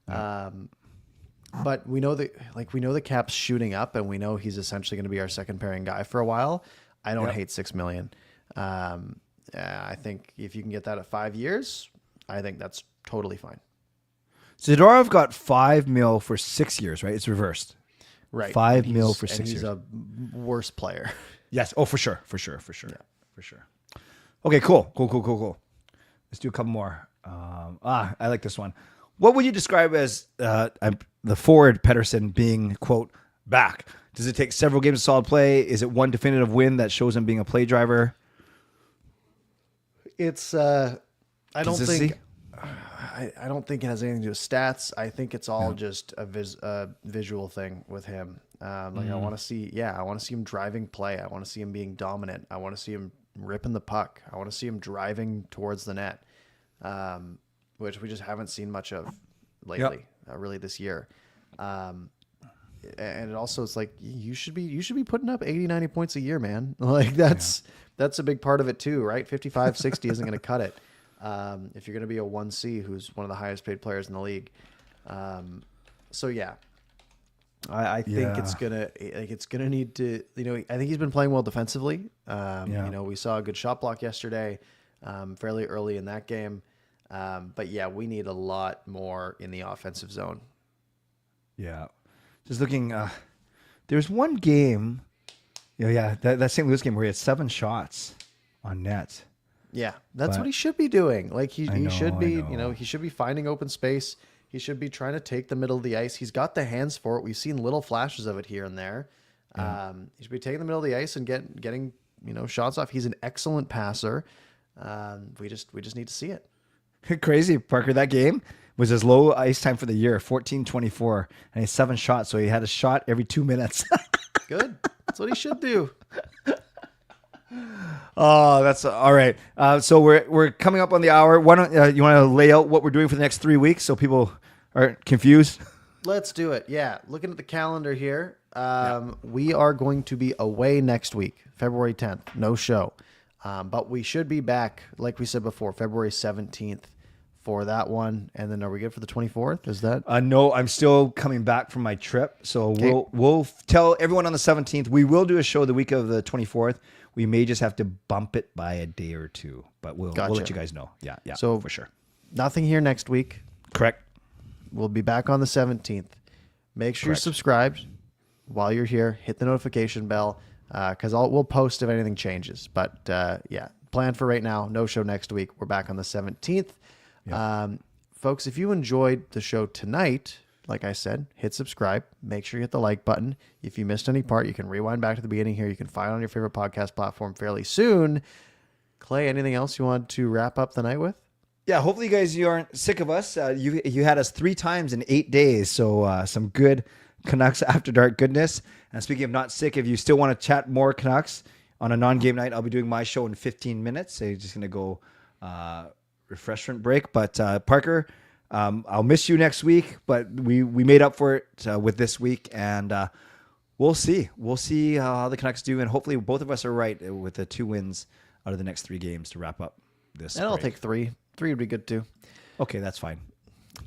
But we know the cap's shooting up, and we know he's essentially going to be our second pairing guy for a while. I don't hate 6 million. I think if you can get that at 5 years, I think that's totally fine. Zadorov got 5 mil for 6 years, right? It's reversed. Right. 5 mil for 6 and years. He's a worse player. Yes. Oh, for sure. Okay, cool. Let's do a couple more. I like this one. What would you describe as the forward Pettersson being, quote, back? Does it take several games of solid play? Is it one definitive win that shows him being a play driver? It's I don't Consistency? think I don't think it has anything to do with stats. I think it's all just a visual thing with him. I want to see him driving play. I want to see him being dominant. I want to see him ripping the puck. I want to see him driving towards the net, which we just haven't seen much of lately, really this year. And it also, it's like you should be putting up 80, 90 points a year, man. Like that's a big part of it too, right? 55, 60 isn't going to cut it. If you're going to be a 1C, who's one of the highest paid players in the league. So yeah, I think it's gonna need to, you know, I think he's been playing well defensively. You know, we saw a good shot block yesterday, fairly early in that game. But yeah, we need a lot more in the offensive zone. Yeah. Just looking, there's one game, that St. Louis game where he had 7 shots on net. Yeah, that's what he should be doing. Like he should be, I know. you know, he should be finding open space. He should be trying to take the middle of the ice. He's got the hands for it. We've seen little flashes of it here and there. He should be taking the middle of the ice and getting, you know, shots off. He's an excellent passer. We just need to see it. Crazy, Parker. That game was his low ice time for the year, 14-24, and he had 7 shots. So he had a shot every 2 minutes. Good. That's what he should do. Oh, that's all right. So we're coming up on the hour. Why don't you want to lay out what we're doing for the next 3 weeks so people aren't confused? Let's do it. Yeah. Looking at the calendar here, we are going to be away next week, February 10th. No show. But we should be back, like we said before, February 17th for that one. And then are we good for the 24th? Is that? No, I'm still coming back from my trip. So we'll tell everyone on the 17th. We will do a show the week of the 24th. We may just have to bump it by a day or two, but we'll let you guys know. Yeah, So for sure. Nothing here next week. Correct. We'll be back on the 17th. Make sure you're subscribed while you're here. Hit the notification bell because we'll post if anything changes. But plan for right now. No show next week. We're back on the 17th. Yep. Folks, if you enjoyed the show tonight, like I said, hit subscribe. Make sure you hit the like button. If you missed any part, you can rewind back to the beginning here. You can find it on your favorite podcast platform fairly soon. Clay, anything else you want to wrap up the night with? Yeah, hopefully you aren't sick of us. You had us 3 times in 8 days, so some good Canucks After Dark goodness. And speaking of not sick, if you still want to chat more Canucks on a non-game night, I'll be doing my show in 15 minutes. So you're just going to go refreshment break. But Parker, I'll miss you next week, but we made up for it with this week, and we'll see. We'll see how the Canucks do, and hopefully both of us are right with the 2 wins out of the next 3 games to wrap up this. And I'll take 3. 3 would be good too. Okay, that's fine.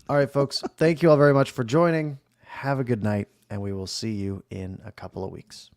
All right, folks. Thank you all very much for joining. Have a good night, and we will see you in a couple of weeks.